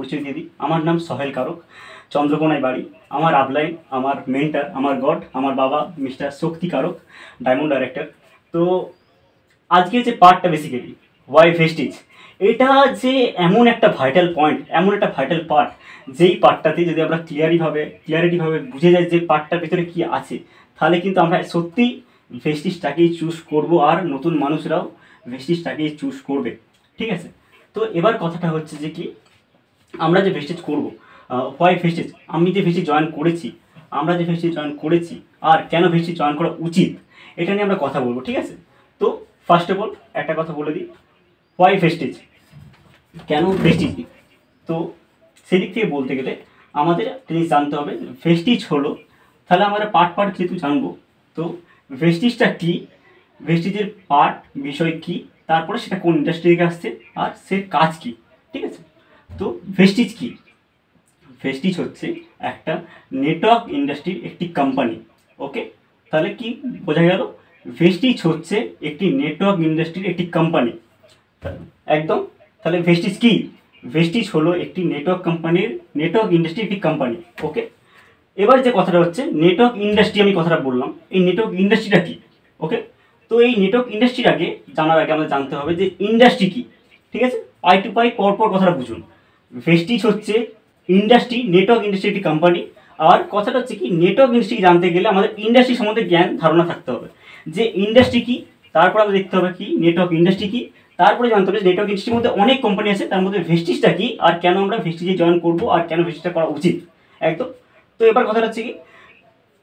পরিচয় দিয়ে দিই। আমার নাম সোহেল কারক, চন্দ্রকোনায় বাড়ি, আমার আপলাইন, আমার মেন্টার, আমার গড, আমার বাবা মিস্টার শক্তি কারক, ডায়মন্ড ডাইরেক্টর। তো আজকে যে পার্টটা বেসিক্যালি ওয়াই ভেস্টিজ, এটা যে এমন একটা ভাইটাল পয়েন্ট, এমন একটা ভাইটাল পার্ট, যেই পার্টটাতে যদি আমরা ক্লিয়ারিটিভাবে বুঝে যাই যে পার্টটার ভিতরে কী আছে, তাহলে কিন্তু আমরা সত্যি ভেস্টিজটাকেই চুজ করব, আর নতুন মানুষরাও ভেস্টিজটাকেই চুজ করবে। ঠিক আছে, তো এবার কথাটা হচ্ছে যে কি, আমরা যে ভেস্টিজ করবো, হোয়াই ভেস্টিজ, আমি যে ভেস্টিজ জয়েন করেছি, আমরা যে ভেস্টিজ জয়েন করেছি, আর কেন ভেস্টিজ জয়েন করা উচিত, এটা নিয়ে আমরা কথা বলবো। ঠিক আছে, তো ফার্স্ট অফ অল একটা কথা বলে দিই, হোয়াই ভেস্টিজ, কেন ভেস্টিজ দিই। তো সেদিক থেকে বলতে গেলে আমাদের জিনিস জানতে হবে, ভেস্টিজ হলো, তাহলে আমরা পার্ট যেহেতু জানবো, তো ভেস্টিজটা কী, ভেস্টিজের পার্ট বিষয় কী, তারপরে সেটা কোন ইন্ডাস্ট্রি থেকে আসছে, আর সে কাজ কী। ঠিক আছে, তো ভেস্টিজ কী, ভেস্টিজ হচ্ছে একটা নেটওয়ার্ক ইন্ডাস্ট্রির একটি কোম্পানি। ওকে, তাহলে কি বোঝা গেল, ভেস্টিজ হচ্ছে একটি নেটওয়ার্ক ইন্ডাস্ট্রির একটি কোম্পানি। একদম, তাহলে ভেস্টিজ কি, ভেস্টিজ হলো একটি নেটওয়ার্ক ইন্ডাস্ট্রির একটি কোম্পানি। ওকে, এবার যে কথাটা হচ্ছে নেটওয়ার্ক ইন্ডাস্ট্রি, আমি কথাটা বললাম, এই নেটওয়ার্ক ইন্ডাস্ট্রিটা কি। ওকে, তো এই নেটওয়ার্ক ইন্ডাস্ট্রির আগে জানার আগে আমাদের জানতে হবে যে ইন্ডাস্ট্রি কি। ঠিক আছে, পাই টু পাই পরপর কথাটা বুঝুন। ভেস্টিজ হচ্ছে ইন্ডাস্ট্রি, নেটওয়ার্ক ইন্ডাস্ট্রি একটি কোম্পানি। আর কথাটা হচ্ছে কি, নেটওয়ার্ক ইন্ডাস্ট্রি জানতে গেলে আমাদের ইন্ডাস্ট্রি সম্বন্ধে জ্ঞান ধারণা থাকতে হবে, যে ইন্ডাস্ট্রি কি, তারপর আমরা দেখতে হবে কি নেটওয়ার্ক ইন্ডাস্ট্রি কি, তারপরে জানতে হবে নেটওয়ার্ক ইন্ডাস্ট্রির মধ্যে অনেক কোম্পানি আছে, তার মধ্যে ভেস্টিজটা কি, আর কেন আমরা ভেস্টিজে জয়েন করবো, আর কেন ভেস্টিজটা করা উচিত। একদম, তো এবার কথাটা হচ্ছে কি,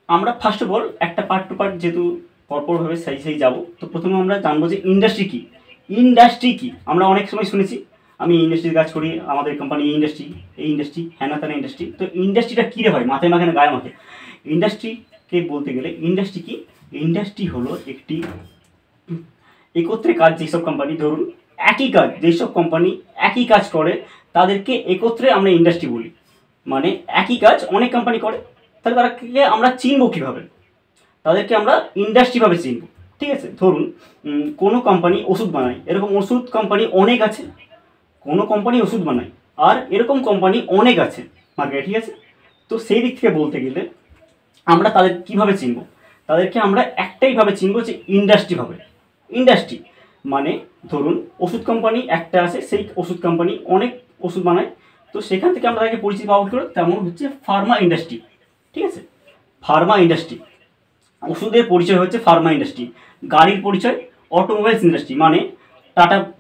আমরা ফার্স্ট অফ অল একটা পার্ট টু পার্ট যেহেতু পরপরভাবে সেই যাবো, তো প্রথমে আমরা জানবো যে ইন্ডাস্ট্রি কি। ইন্ডাস্ট্রি কি, আমরা অনেক সময় শুনেছি, আমি ইন্ডাস্ট্রির কাজ করি, আমাদের কোম্পানি ইন্ডাস্ট্রি, এই ইন্ডাস্ট্রি, হ্যানা ত্যানা ইন্ডাস্ট্রি। তো ইন্ডাস্ট্রিটা কী রে ভাই, মাথায় মাখে না গায়ে মাখে। ইন্ডাস্ট্রিকে বলতে গেলে ইন্ডাস্ট্রি কি, ইন্ডাস্ট্রি হলো একটি একত্রে কাজ, যেসব কোম্পানি ধরুন একই কাজ, যেসব কোম্পানি একই কাজ করে তাদেরকে একত্রে আমরা ইন্ডাস্ট্রি বলি। মানে একই কাজ অনেক কোম্পানি করে, তাহলে তাদেরকে আমরা চিনবো কীভাবে, তাদেরকে আমরা ইন্ডাস্ট্রিভাবে চিনবো। ঠিক আছে, ধরুন কোনো কোম্পানি ওষুধ বানায়, এরকম ওষুধ কোম্পানি অনেক আছে, কোনো কোম্পানি ওষুধ বানায়, আর এরকম কোম্পানি অনেক আছে মার্কেটে। ঠিক আছে, তো সেই দিক থেকে বলতে গেলে আমরা তাদের কীভাবে চিনবো, তাদেরকে আমরা একটাইভাবে চিনবো, যে ইন্ডাস্ট্রিভাবে। ইন্ডাস্ট্রি মানে ধরুন ওষুধ কোম্পানি একটা আছে, সেই ওষুধ কোম্পানি অনেক ওষুধ বানায়, তো সেখান থেকে আমরা তাকে পরিচিতি পাবো করে, তেমন হচ্ছে ফার্মা ইন্ডাস্ট্রি। ঠিক আছে, ফার্মা ইন্ডাস্ট্রি, ওষুধের পরিচয় হচ্ছে ফার্মা ইন্ডাস্ট্রি। গাড়ির পরিচয় অটোমোবাইলস ইন্ডাস্ট্রি, মানে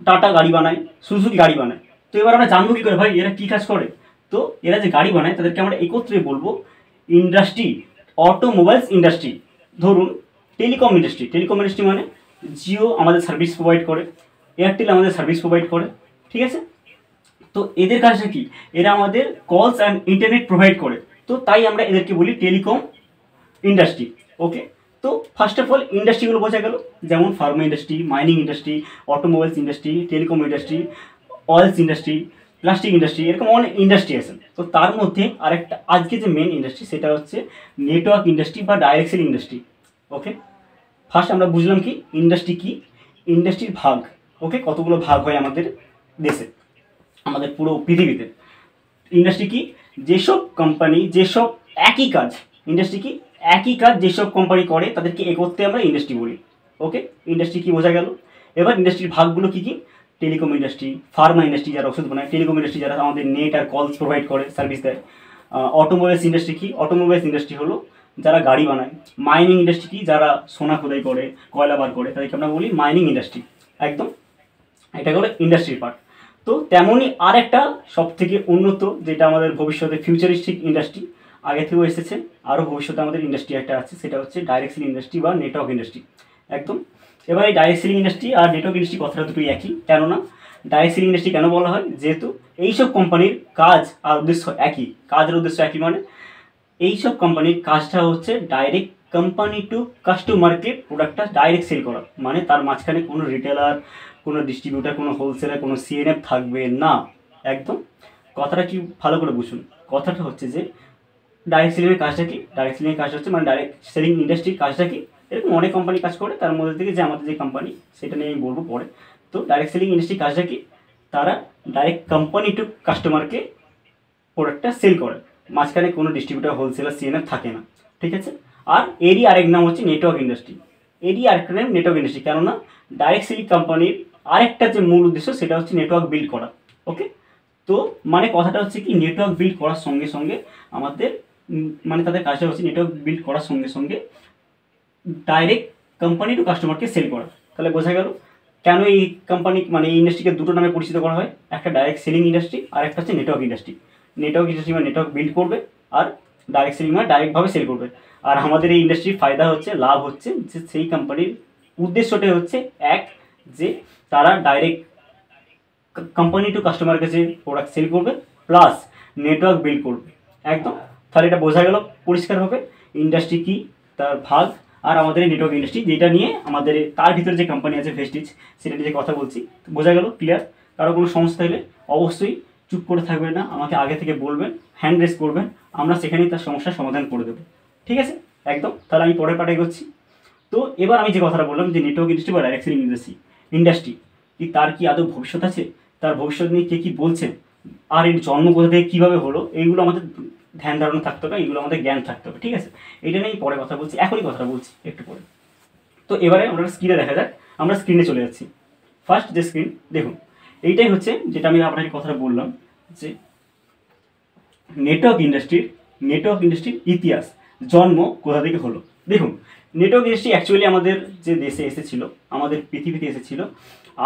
টাটা গাড়ি বানায়, সুজুকি গাড়ি বানায়। তো এবার আমরা জানবো কী করে ভাই এরা কী কাজ করে, তো এরা যে গাড়ি বানায় তাদেরকে আমরা একত্রে বলবো ইন্ডাস্ট্রি, অটোমোবাইলস ইন্ডাস্ট্রি। ধরুন টেলিকম ইন্ডাস্ট্রি মানে জিও আমাদের সার্ভিস প্রোভাইড করে, এয়ারটেল আমাদের সার্ভিস প্রোভাইড করে। ঠিক আছে, তো এদের কাজটা কি, এরা আমাদের কলস অ্যান্ড ইন্টারনেট প্রোভাইড করে, তো তাই আমরা এদেরকে বলি টেলিকম ইন্ডাস্ট্রি। ওকে, তো ফার্স্ট অফ অল ইন্ডাস্ট্রিগুলো বোঝা গেল, যেমন Pharma industry, mining industry, automobiles industry, telecom industry, oils industry, plastic industry, এরকম অনেক ইন্ডাস্ট্রি আছে। তো তার মধ্যে আরেকটা আজকে যে মেন ইন্ডাস্ট্রি, সেটা হচ্ছে নেটওয়ার্ক ইন্ডাস্ট্রি বা ডাইরেক্ট সেল ইন্ডাস্ট্রি। ওকে, ফার্স্ট আমরা বুঝলাম কি ইন্ডাস্ট্রি কি, ইন্ডাস্ট্রির ভাগ। ওকে, কতগুলো ভাগ হয় আমাদের দেশে, আমাদের পুরো পৃথিবীতে। ইন্ডাস্ট্রি কি, যেসব কোম্পানি, যেসব একই কাজ, ইন্ডাস্ট্রি কি একই কাজ যেসব কোম্পানি করে তাদেরকে একত্রে আমরা ইন্ডাস্ট্রি বলি। ওকে, ইন্ডাস্ট্রি কি বোঝা গেল। এবার ইন্ডাস্ট্রির ভাগগুলো কী কী, টেলিকম ইন্ডাস্ট্রি, ফার্মা ইন্ডাস্ট্রি যারা ওষুধ বানায়, টেলিকম ইন্ডাস্ট্রি যারা আমাদের নেট আর কলস প্রোভাইড করে, সার্ভিস দেয়। অটোমোবাইলস ইন্ডাস্ট্রি কি, অটোমোবাইলস ইন্ডাস্ট্রি হলো যারা গাড়ি বানায়। মাইনিং ইন্ডাস্ট্রি কি, যারা সোনা খোদাই করে, কয়লা বার করে, তাদেরকে আমরা বলি মাইনিং ইন্ডাস্ট্রি। একদম, এটা হলো ইন্ডাস্ট্রির পার্ট। তো তেমনই আর একটা সব থেকে উন্নত, যেটা আমাদের ভবিষ্যতে ফিউচারিস্টিক ইন্ডাস্ট্রি আগে থেকেও এসেছে, আরও ভবিষ্যতে আমাদের ইন্ডাস্ট্রি একটা আছে, সেটা হচ্ছে ডাইরেক্ট সেলিং ইন্ডাস্ট্রি বা নেটওয়ার্ক ইন্ডাস্ট্রি। একদম, এবার এই ডাইরেক্ট সেলিং ইন্ডাস্ট্রি আর নেটওয়ার্ক ইন্ডাস্ট্রি কথাটা দুটোই একই। কেননা ডাইরেক্ট সেলিং ইন্ডাস্ট্রি কেন বলা হয়, যেহেতু এইসব কোম্পানির কাজ আর উদ্দেশ্য একই, কাজের উদ্দেশ্য একই, মানে এইসব কোম্পানির কাজটা হচ্ছে ডাইরেক্ট কোম্পানি টু কাস্টমারকে প্রোডাক্টটা ডাইরেক্ট সেল করা, মানে তার মাঝখানে কোনো রিটেলার, কোনো ডিস্ট্রিবিউটার, কোনো হোলসেলার, কোনো সিএনএফ থাকবে না। একদম, কথাটা কি ভালো করে বুঝুন। কথাটা হচ্ছে যে ডাইরেক্ট সেলিংয়ের কাজটা কি, ডাইরেক্ট সেলিংয়ের কাজটা হচ্ছে মানে ডাইরেক্ট সেলিং ইন্ডাস্ট্রির কাজটা কি, এরকম অনেক কোম্পানি কাজ করে, তার মধ্যে থেকে যে আমাদের যে কোম্পানি, সেটা নিয়ে আমি বলবো পরে। তো ডাইরেক্ট সেলিং ইন্ডাস্ট্রির কাজটা কি, তারা ডাইরেক্ট কোম্পানি টু কাস্টমারকে প্রোডাক্টটা সেল করে, মাঝখানে কোনো ডিস্ট্রিবিউটার হোলসেলার সিএনএফ থাকে না, ঠিক আছে। আর এরই আরেক নাম হচ্ছে নেটওয়ার্ক ইন্ডাস্ট্রি, এরই আরেকটা নাম নেটওয়ার্ক ইন্ডাস্ট্রি, কেননা ডাইরেক্ট সেলিং কোম্পানির আরেকটা যে মূল উদ্দেশ্য সেটা হচ্ছে নেটওয়ার্ক বিল্ড করা। ওকে, তো মানে কথাটা হচ্ছে কি, নেটওয়ার্ক বিল্ড করার সঙ্গে সঙ্গে আমাদের মানে তাদের কাজটা হচ্ছে নেটওয়ার্ক বিল্ড করার সঙ্গে সঙ্গে ডাইরেক্ট কোম্পানি টু কাস্টমারকে সেল করা। তাহলে বোঝা গেল কেন এই কোম্পানি মানে এই ইন্ডাস্ট্রিকে দুটো নামে পরিচিত করা হয়, একটা ডাইরেক্ট সেলিং ইন্ডাস্ট্রি আর একটা হচ্ছে নেটওয়ার্ক ইন্ডাস্ট্রি। নেটওয়ার্ক ইন্ডাস্ট্রি মানে নেটওয়ার্ক বিল্ড করবে, আর ডাইরেক্ট সেলিং মানে ডাইরেক্টভাবে সেল করবে। আর আমাদের এই ইন্ডাস্ট্রির ফায়দা হচ্ছে, লাভ হচ্ছে যে সেই কোম্পানির উদ্দেশ্যটাই হচ্ছে এক, যে তারা ডাইরেক্ট কোম্পানি টু কাস্টমার কাছে প্রোডাক্ট সেল করবে প্লাস নেটওয়ার্ক বিল্ড করবে। একদম, তাহলে এটা বোঝা গেল পরিষ্কারভাবে ইন্ডাস্ট্রি কী, তার ভাগ, আর আমাদের এই নেটওয়ার্ক ইন্ডাস্ট্রি যেটা নিয়ে আমাদের তার ভিতরে যে কোম্পানি আছে ভেস্টিজ, সেটা নিয়ে কথা বলছি। বোঝা গেল ক্লিয়ার? কারো কোনো সমস্যা হলে অবশ্যই চুপ করে থাকবেন না, আমাকে আগে থেকে বলবেন, হ্যান্ড রেস করবেন, আমরা সেখানেই তার সমস্যার সমাধান করে দেবো, ঠিক আছে? একদম, তাহলে আমি পরের পার্টে এগোচ্ছি। তো এবার আমি যে কথাটা বললাম যে নেটওয়ার্ক ইন্ডাস্ট্রি বা ডাইরেক্ট সেলিং ইন্ডাস্ট্রি কি, তার কি আদৌ ভবিষ্যৎ আছে, তার ভবিষ্যৎ নিয়ে কে কী বলছেন, আর এর জন্ম কোথা থেকে কীভাবে হলো, এইগুলো আমাদের ধ্যান ধারণা থাকতে হবে, এইগুলো আমাদের জ্ঞান থাকতে হবে, ঠিক আছে? এটা নিয়ে পরে কথা বলছি, এখনই কথাটা বলছি একটু পরে। তো এবারে আমরা স্ক্রিনে দেখা যাক, আমরা স্ক্রিনে চলে যাচ্ছি। ফার্স্ট যে স্ক্রিন দেখুন, এইটাই হচ্ছে যেটা আমি আপনাকে কথাটা বললাম যে নেটওয়ার্ক ইন্ডাস্ট্রির ইতিহাস, জন্ম কোথা থেকে হলো। দেখুন, নেটওয়ার্ক ইন্ডাস্ট্রি অ্যাকচুয়ালি আমাদের যে দেশে এসেছিল, আমাদের পৃথিবীতে এসেছিল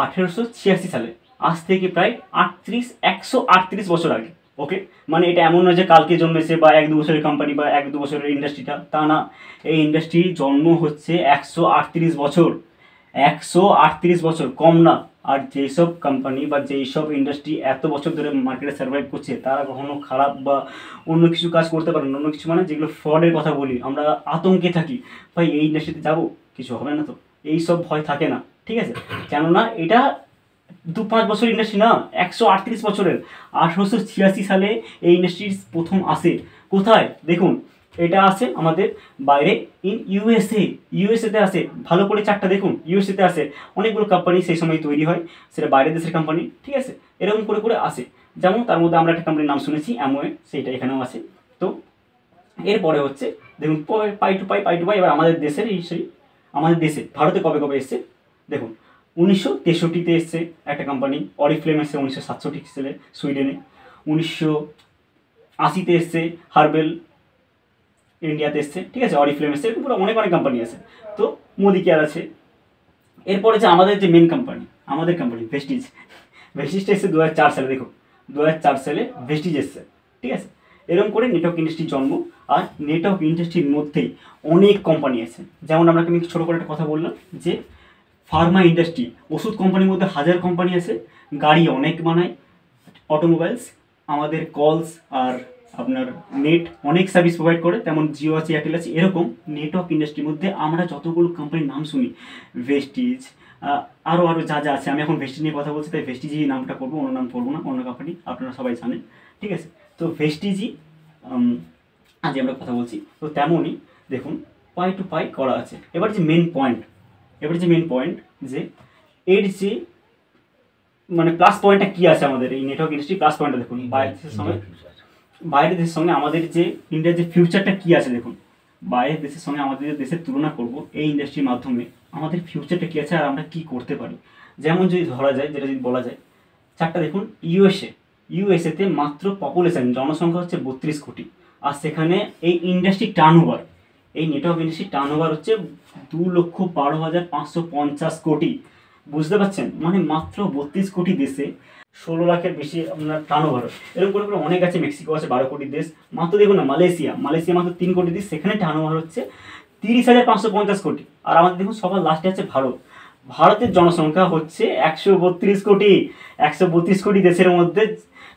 1886 সালে, আজ থেকে প্রায় 138 বছর আগে। ওকে, মানে এটা এমন নয় যে কালকে জন্মেছে বা 1-2 বছরের কোম্পানি বা 1-2 বছরের ইন্ডাস্ট্রিটা, তা না। এই ইন্ডাস্ট্রির জন্ম হচ্ছে 138 বছর, 138 বছর, কম না। আর যেসব কোম্পানি বা যেই সব ইন্ডাস্ট্রি এত বছর ধরে মার্কেটে সার্ভাইভ করছে, তারা কখনো খারাপ বা অন্য কিছু কাজ করতে পারে না। অন্য কিছু মানে যেগুলো ফ্রডের কথা বলি, আমরা আতঙ্কে থাকি, ভাই এই ইন্ডাস্ট্রিতে যাবো কিছু হবে না তো, এই সব ভয় থাকে না, ঠিক আছে? কেননা এটা 2-5 বছর ইন্ডাস্ট্রি না, 138 বছরের। 1886 সালে এই ইন্ডাস্ট্রি প্রথম আসে। কোথায় দেখুন, এটা আছে আমাদের বাইরে, ইউএসএতে আসে। ভালো করে চারটা দেখুন, ইউএসএতে আসে। অনেকগুলো কোম্পানি সেই সময় তৈরি হয়, সেটা বাইরের দেশের কোম্পানি, ঠিক আছে? এরকম করে করে আসে। যেমন তার মধ্যে আমরা একটা কোম্পানির নাম শুনেছি, অ্যামওয়ে, সেইটা এখানেও আছে। তো এরপরে হচ্ছে দেখুন পাই টু পাই, এবার আমাদের দেশের আমাদের দেশে ভারতে কবে কবে এসছে দেখুন। 1963-তে এসছে একটা কোম্পানি, অরিফ্লেম এসছে 1967 সালে সুইডেনে। 1980-তে এসছে হার্বেল, ইন্ডিয়াতে এসছে, ঠিক আছে? অরিফ্লেম এসছে, এরকম পুরো অনেক কোম্পানি আছে। তো মোদি কেয়ার আছে। এরপরে যে আমাদের যে মেন কোম্পানি, আমাদের কোম্পানি ভেস্টিজটা এসছে 2004 সালে। দেখুন 2004 সালে ভেস্টিজ এসছে, ঠিক আছে? এরকম করে নেটওয়ার্ক ইন্ডাস্ট্রির জন্ম। আর নেটওয়ার্ক ইন্ডাস্ট্রির মধ্যেই অনেক কোম্পানি আছে। যেমন আমি ছোটো করে একটা কথা বললাম যে ফার্মা ইন্ডাস্ট্রি, ওষুধ কোম্পানির মধ্যে 1000 কোম্পানি আছে। গাড়ি অনেক বানায়, অটোমোবাইলস, আমাদের কলস আর আপনার নেট অনেক সার্ভিস প্রোভাইড করে, তেমন জিও আছে, এয়ারটেল আছে। এরকম নেটওয়ার্ক ইন্ডাস্ট্রির মধ্যে আমরা যতগুলো কোম্পানির নাম শুনি, ভেস্টিজ, আরও যা যা আছে, আমি এখন ভেস্টিজ নিয়ে কথা বলছি তাই ভেস্টিজই নামটা করবো, অন্য নাম করবো না, অন্য কোম্পানি আপনারা সবাই জানেন, ঠিক আছে? তো ভেস্টিজই আজ আমরা কথা বলছি। তো তেমনই দেখুন পাই টু পাই করা আছে। এবার যে মেন পয়েন্ট যে এর যে মানে প্লাস পয়েন্টটা কী আছে আমাদের এই নেটওয়ার্ক ইন্ডাস্ট্রি, প্লাস পয়েন্টটা দেখুন। বাইরের দেশের সঙ্গে আমাদের যে ইন্ডিয়ার যে ফিউচারটা কী আছে দেখুন। বাইরের দেশের সঙ্গে আমাদের যে দেশের তুলনা করব এই ইন্ডাস্ট্রির মাধ্যমে, আমাদের ফিউচারটা কী আছে আর আমরা কী করতে পারি। যেমন যদি ধরা যায়, যেটা যদি বলা যায়, চারটা দেখুন। ইউএসএতে মাত্র পপুলেশন, জনসংখ্যা হচ্ছে 32 কোটি। আর সেখানে এই ইন্ডাস্ট্রি টার্নওভার, এই নেটওয়ার্ক ইন্ডাস্ট্রি টার্নওভার হচ্ছে 2,12,550 কোটি। বুঝতে পারছেন? মানে মাত্র 32 কোটি দেশে 16 লাখের বেশি আপনার টার্নওভার। এরকম করে অনেক আছে, মেক্সিকো আছে 12 কোটি দেশ। মাত্র দেখুন না মালয়েশিয়া মাত্র 3 কোটি দেশ, সেখানে টার্নওভার হচ্ছে 30,550 কোটি। আর আমাদের দেখুন সবার লাস্টে আছে ভারতের জনসংখ্যা হচ্ছে 132 কোটি। 132 কোটি দেশের মধ্যে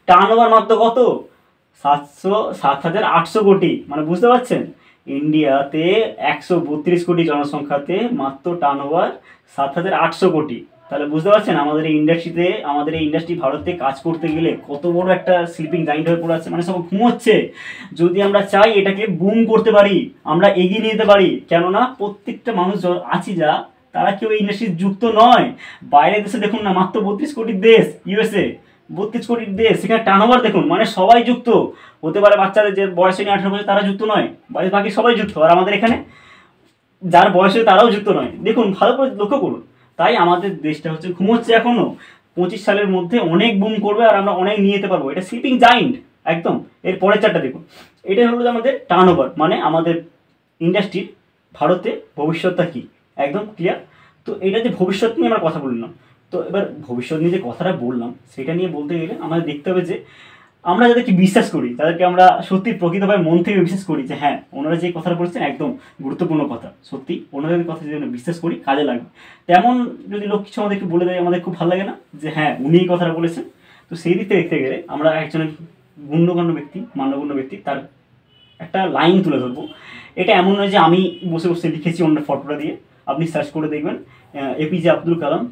টার্নওভার মাত্র কত? 7,800 কোটি। মানে বুঝতে পারছেন, ইন্ডিয়াতে 132 কোটি জনসংখ্যাতে মাত্র টার্নওভার 7,800 কোটি। তাহলে বুঝতে পারছেন আমাদের এই ইন্ডাস্ট্রি ভারতে কাজ করতে গেলে কত বড় একটা স্লিপিং জায়েন্ট হয়ে পড়ে আছে। মানে সব ঘুমোচ্ছে। যদি আমরা চাই এটাকে বুম করতে পারি, আমরা এগিয়ে নিয়ে যেতে পারি। কেননা প্রত্যেকটা মানুষ আছি তারা কেউ এই ইন্ডাস্ট্রি যুক্ত নয়। বাইরের দেশে দেখুন না, মাত্র 32 কোটির দেশ ইউএসএ, 32 কোটি দেশ, সেখানে টার্নওভার দেখুন, মানে সবাই যুক্ত। হতে পারে বাচ্চাদের যে বয়স হয়নি 18 বছর তারা যুক্ত নয়, বাকি সবাই যুক্ত, আর আমাদের এখানে যার বয়স হয়েছে তারাও যুক্ত নয়। দেখুন ভালো করে লক্ষ্য করুন। তাই আমাদের দেশটা হচ্ছে ঘুমোচ্ছে এখনো, 25 সালের মধ্যে অনেক বুম করবে আর আমরা অনেক নিয়ে যেতে পারবো। এটা স্লিপিং জাইন্ট একদম। এর পরের চারটা দেখুন, এটাই হলো আমাদের টার্নওভার, মানে আমাদের ইন্ডাস্ট্রির ভারতে ভবিষ্যৎটা কি, একদম ক্লিয়ার। তো এটা যে ভবিষ্যৎ নিয়ে আমরা কথা বললাম, তো এবার ভবিষ্যৎ নিয়ে যে কথাটা বললাম সেটা নিয়ে বলতে গেলে আমাদের দেখতে হবে যে আমরা যাদেরকে বিশ্বাস করি, তাদেরকে আমরা সত্যি প্রকৃতভাবে মন থেকে বিশ্বাস করি যে হ্যাঁ ওনারা যে কথাটা বলছেন একদম গুরুত্বপূর্ণ কথা, সত্যি ওনাদের কথা যদি আমরা বিশ্বাস করি কাজে লাগবে, তেমন যদি লোক কিছু আমাদেরকে বলে দেয় আমাদের খুব ভালো লাগে না যে হ্যাঁ উনি এই কথাটা বলেছেন। তো সেই দিক থেকে দেখতে গেলে আমরা একজনের গণ্যমান্য ব্যক্তি, মান্যগণ্য ব্যক্তি, তার একটা লাইন তুলে ধরবো। এটা এমন নয় যে আমি বসে বসে লিখেছি অন্য ফটোটা দিয়ে, আপনি সার্চ করে দেখবেন A P J Abdul Kalam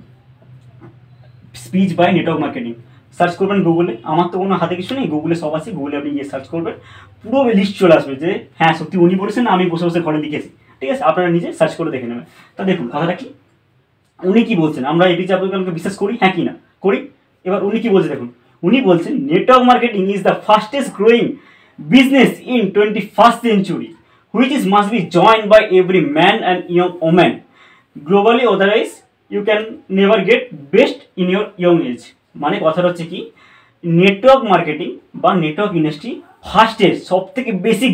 speech by network marketing, search করবেন গুগলে। আমার তো কোনো হাতে কিছু নেই, গুগলে সব আছে, গুগলে আপনি গিয়ে সার্চ করবেন, পুরো লিস্ট চলে আসবে যে হ্যাঁ সত্যি উনি বলেছেন, আমি বসে বসে ঘরে লিখেছি। ঠিক আছে, আপনারা নিজে সার্চ করে দেখে নেবেন। তা দেখুন কথাটা কি, উনি কি বলছেন, আমরা এপিজে আব্দুল কালামকে বিশ্বাস করি, হ্যাঁ কি না করি। এবার উনি কি বলছে দেখুন, উনি বলছেন network marketing is the fastest growing business in 21st century which is must be joined by every man and young woman globally, otherwise you can never get best in your young age। মানে কথাটা হচ্ছে কি, network marketing বা network industry fastest সব থেকে বেশি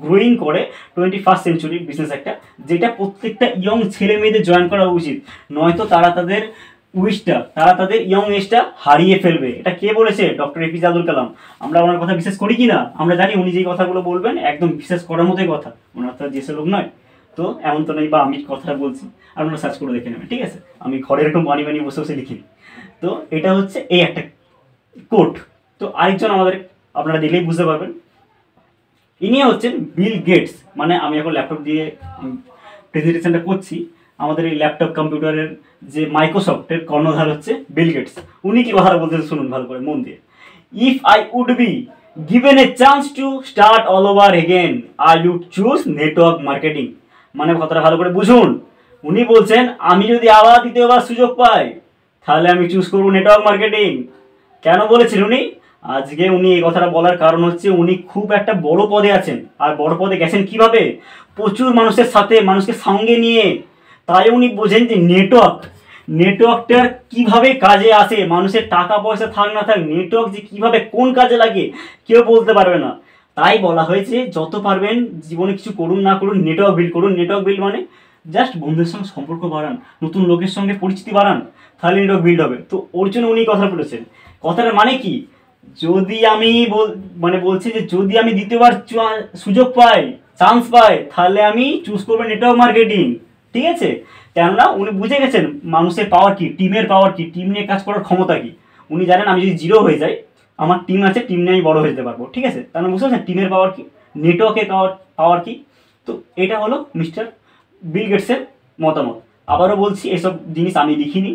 growing করে 21st century business একটা, যেটা প্রত্যেকটা ইয়ং ছেলে মেয়েদের জয়েন করা উচিত, নয়তো তারা তাদের তাদের ইয়ং এজটা হারিয়ে ফেলবে। এটা কে বলেছে? ডক্টর এপিজে আব্দুল কালাম। আমরা ওনার কথা বিশ্বাস করি কি না? আমরা জানি উনি যে কথাগুলো বলবেন একদম বিশ্বাস করার মতোই কথা, ওনার তো দেশে লোক নয়, তো এমন তো নেই বা আমি কথাটা বলছি আর ওনারা সার্চ করে দেখে নেবেন। ঠিক আছে, আমি ঘরে এরকম বানিয়ে বসে বসে লিখিনি। তো এটা হচ্ছে এই একটা কোট। তো আরেকজন আমাদের আপনারা দিলেই বুঝতে পারবেন, ইনি হচ্ছেন বিল গেটস। মানে আমি এখন ল্যাপটপ দিয়ে প্রেজেন্টেশনটা করছি, আমাদের এই ল্যাপটপ কম্পিউটারের যে মাইক্রোসফটের কর্ণধার হচ্ছে বিল গেটস। উনি কি কথা বলতে শুনুন ভালো করে মন দিয়ে। If I would be given a chance to start all over again I would choose network marketing. মানে কথাটা ভালো করে বুঝুন, উনি বলছেন আমি যদি আবার দ্বিতীয়বার সুযোগ পাই তাহলে আমি চুজ করবো নেটওয়ার্ক মার্কেটিং। কেন বলেছেন উনি? আজকে উনি এই কথাটা বলার কারণ হচ্ছে উনি খুব একটা বড় পদে আছেন, আর বড় পদে গেছেন কিভাবে? প্রচুর মানুষের সাথে, মানুষকে সঙ্গে নিয়ে। তাই উনি বোঝেন যে নেটওয়ার্কটার কিভাবে কাজে আসে, মানুষের টাকা পয়সা থাক না থাক নেটওয়ার্ক যে কিভাবে কোন কাজে লাগে কেউ বলতে পারবে না। তাই বলা হয়েছে যত পারবেন জীবনে কিছু করুন না করুন নেটওয়ার্ক বিল্ড করুন। নেটওয়ার্ক বিল্ড মানে জাস্ট বন্ধুদের সঙ্গে সম্পর্ক বাড়ান, নতুন লোকের সঙ্গে পরিচিতি বাড়ান, তাহলে নেটওয়ার্ক বিল্ড হবে। তো ওর জন্য উনি কথা বলেছেন। কথাটার মানে কি, যদি আমি বলছি যে যদি আমি দ্বিতীয়বার সুযোগ পাই, চান্স পাই, তাহলে আমি চুজ করবো নেটওয়ার্ক মার্কেটিং। ঠিক আছে, কেননা উনি বুঝে গেছেন মানুষের পাওয়ার কি, টিমের পাওয়ার কি, টিম নিয়ে কাজ করার ক্ষমতা কি। উনি জানেন আমি যদি জিরো হয়ে যাই আমার টিম আছে, টিম নিয়ে আমি বড় হয়ে যেতে পারবো। ঠিক আছে, তাহলে বুঝতে পারছেন টিমের পাওয়ার কি, নেটওয়ার্কের পাওয়ার কি। তো এটা হলো মিস্টার বিল গেটসের মতামত। আবারও বলছি এসব জিনিস আমি লিখিনি,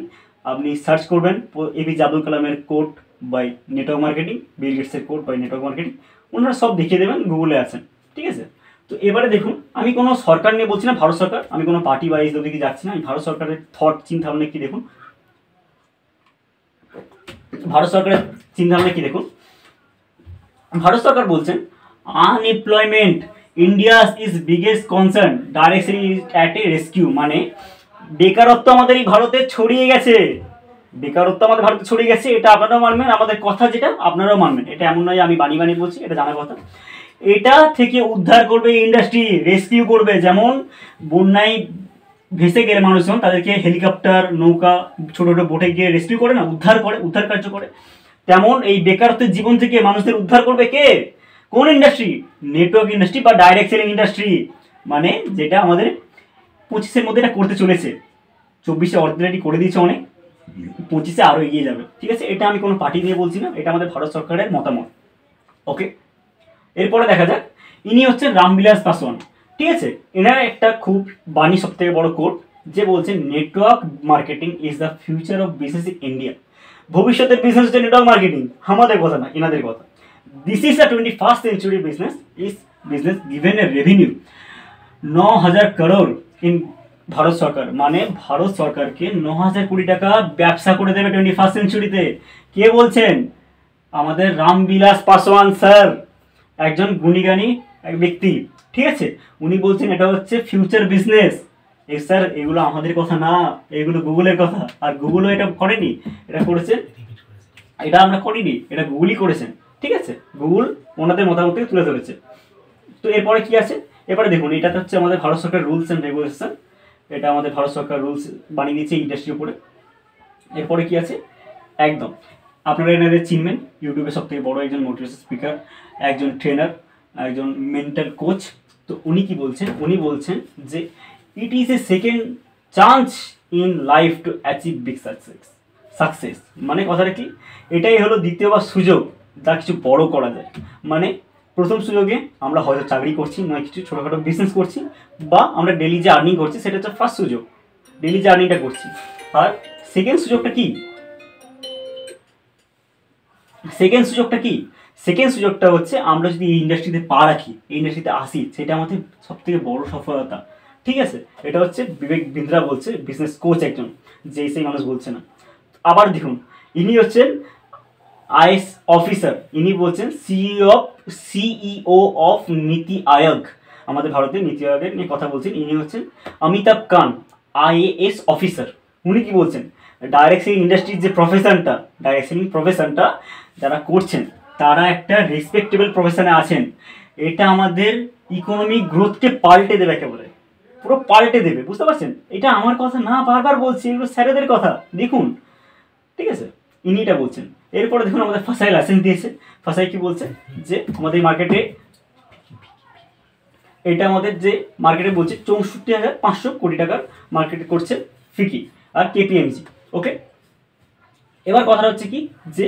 আপনি সার্চ করবেন এপিজে আব্দুল কালামের quote by network marketing, Bill গেটসের কোট বাই নেটওয়ার্ক মার্কেটিং, ওনারা সব দেখিয়ে দেবেন, গুগলে আছেন। ঠিক আছে, তো এবারে দেখুন আমি কোনো সরকার নিয়ে বলছি না, ভারত সরকার, আমি কোনো পার্টি ওয়াইজ ওদিকে যাচ্ছি না, আমি ভারত সরকারের থট চিন্তাভাবনা কি দেখুন, ভারত সরকারের চিন্তাভাবনা কি দেখুন। ভারত সরকার বলছেন unemployment India's is biggest concern directly at a rescue. মানে বেকারত্ব আমাদের এই ভারতে ছড়িয়ে গেছে, বেকারত্ব আমাদের ভারতে ছড়িয়ে গেছে, এটা আপনারাও মানবেন, আমাদের কথা যেটা আপনারাও মানবেন। এটা এমন নয় আমি বানিয়ে বলছি, এটা জানার কথা। এটা থেকে উদ্ধার করবে ইন্ডাস্ট্রি, রেস্কিউ করবে। যেমন বন্যায় ভেসে গেলে মানুষজন তাদেরকে হেলিকপ্টার, নৌকা, ছোট ছোট বোটে গিয়ে রেস্কিউ করে না, উদ্ধার কার্য করে, তেমন এই বেকারত্বের জীবন থেকে মানুষদের উদ্ধার করবে কে? কোন ইন্ডাস্ট্রি? নেটওয়ার্ক ইন্ডাস্ট্রি বা ডাইরেক্ট সেলিং ইন্ডাস্ট্রি। মানে যেটা আমাদের 25-এর মধ্যে এটা করতে চলেছে, 24-এ অলরেডি করে দিয়েছে অনেক, 25-এ আরও এগিয়ে যাবে। ঠিক আছে, এটা আমি কোনো পার্টি নিয়ে বলছি না, এটা আমাদের ভারত সরকারের মতামত। ওকে, এরপরে দেখা যাক, ইনি হচ্ছেন রামবিলাস পাসওয়ান। ঠিক আছে, এনার একটা খুব বাণী সব থেকে বড় কোট, যে বলছেন network marketing is the future of business in India. ভবিষ্যতের বিজনেস হচ্ছে নেটওয়ার্ক মার্কেটিং, আমাদের কথা না, এনাদের কথা। This is the 21st century business given a revenue 9,000 crore in Bharat সরকার। মানে ভারত সরকারকে 9,000 কোটি টাকা ব্যবসা করে দেবে 21st century-তে। কে বলছেন? আমাদের রামবিলাস পাসওয়ান স্যার একজন গুণীগানী এক ব্যক্তি, ঠিক আছে। উনি বলছেন এটা হচ্ছে ফিউচার বিজনেস। এই স্যার এগুলো আমাদের কথা না, এগুলো গুগলের কথা। আর গুগলও এটা করেনি, এটা করেছে, এটা আমরা করিনি, এটা গুগলই করেছেন, ঠিক আছে। গুগল ওনাদের মতামত থেকে তুলে ধরেছে। তো এরপরে কি আছে, এরপরে দেখুন এটা হচ্ছে আমাদের ভারত সরকার রুলস অ্যান্ড রেগুলেশন। এটা আমাদের ভারত সরকার রুলস বানিয়ে দিয়েছে ইন্ডাস্ট্রির উপরে। এরপরে কি আছে, একদম আপনারা এনাদের চিনবেন, ইউটিউবে সব থেকে বড় একজন মোটিভেশন স্পিকার, একজন ট্রেনার, একজন মেন্টাল কোচ। তো উনি কি বলছেন, উনি বলছেন যে it is a second chance in life to achieve big success. মানে কথাটা কি, এটাই হলো দ্বিতীয়বার সুযোগ যা কিছু বড় করা যায়। মানে প্রথম সুযোগে আমরা হয়তো চাকরি করছি, নয় কিছু ছোটোখাটো বিজনেস করছি, বা আমরা ডেলি যে আর্নিং করছি সেটা হচ্ছে ফার্স্ট সুযোগ, ডেলি যে আর্নিংটা করছি। আর সেকেন্ড সুযোগটা কি, সেকেন্ড সুযোগটা হচ্ছে আমরা যদি এই ইন্ডাস্ট্রিতে পা রাখি, এই ইন্ডাস্ট্রিতে আসি, সেটা আমাদের সব থেকে বড় সফলতা, ঠিক আছে। এটা হচ্ছে বিবেক বিন্দ্রা বলছে, বিজনেস কোচ একজন, যে সেই মানুষ বলছে না। আবার দেখুন ইনি হচ্ছেন আইএস অফিসার, ইনি বলছেন সিইও অফ নীতি আয়োগ, আমাদের ভারতের নীতি আয়োগের নিয়ে কথা বলছেন। ইনি হচ্ছেন অমিতাভ কান্ত, আইএএস অফিসার। উনি কি বলছেন, ডাইরেক্ট সেলিং ইন্ডাস্ট্রির যে প্রফেশনটা যারা করছেন তারা একটা রেসপেক্টেবল প্রফেশনে আছেন। এটা আমাদের ইকোনমিক গ্রোথকে পাল্টে দেবে, একেবারে পুরো পাল্টে দেবে, বুঝতে পারছেন। এটা আমার কথা না, বারবার বলছি, এগুলো স্যারেদের কথা, দেখুন, ঠিক আছে। ইনি এটা বলছেন। এরপরে দেখুন আমাদের ফাসাই লাইসেন্স দিয়েছে। ফাসাই কি বলছে যে আমাদের মার্কেটে, এটা আমাদের যে মার্কেটে বলছে 64,500 কোটি টাকার মার্কেটে করছে ফিকি আর কেপিএমজি, ওকে। এবার কথাটা হচ্ছে কি, যে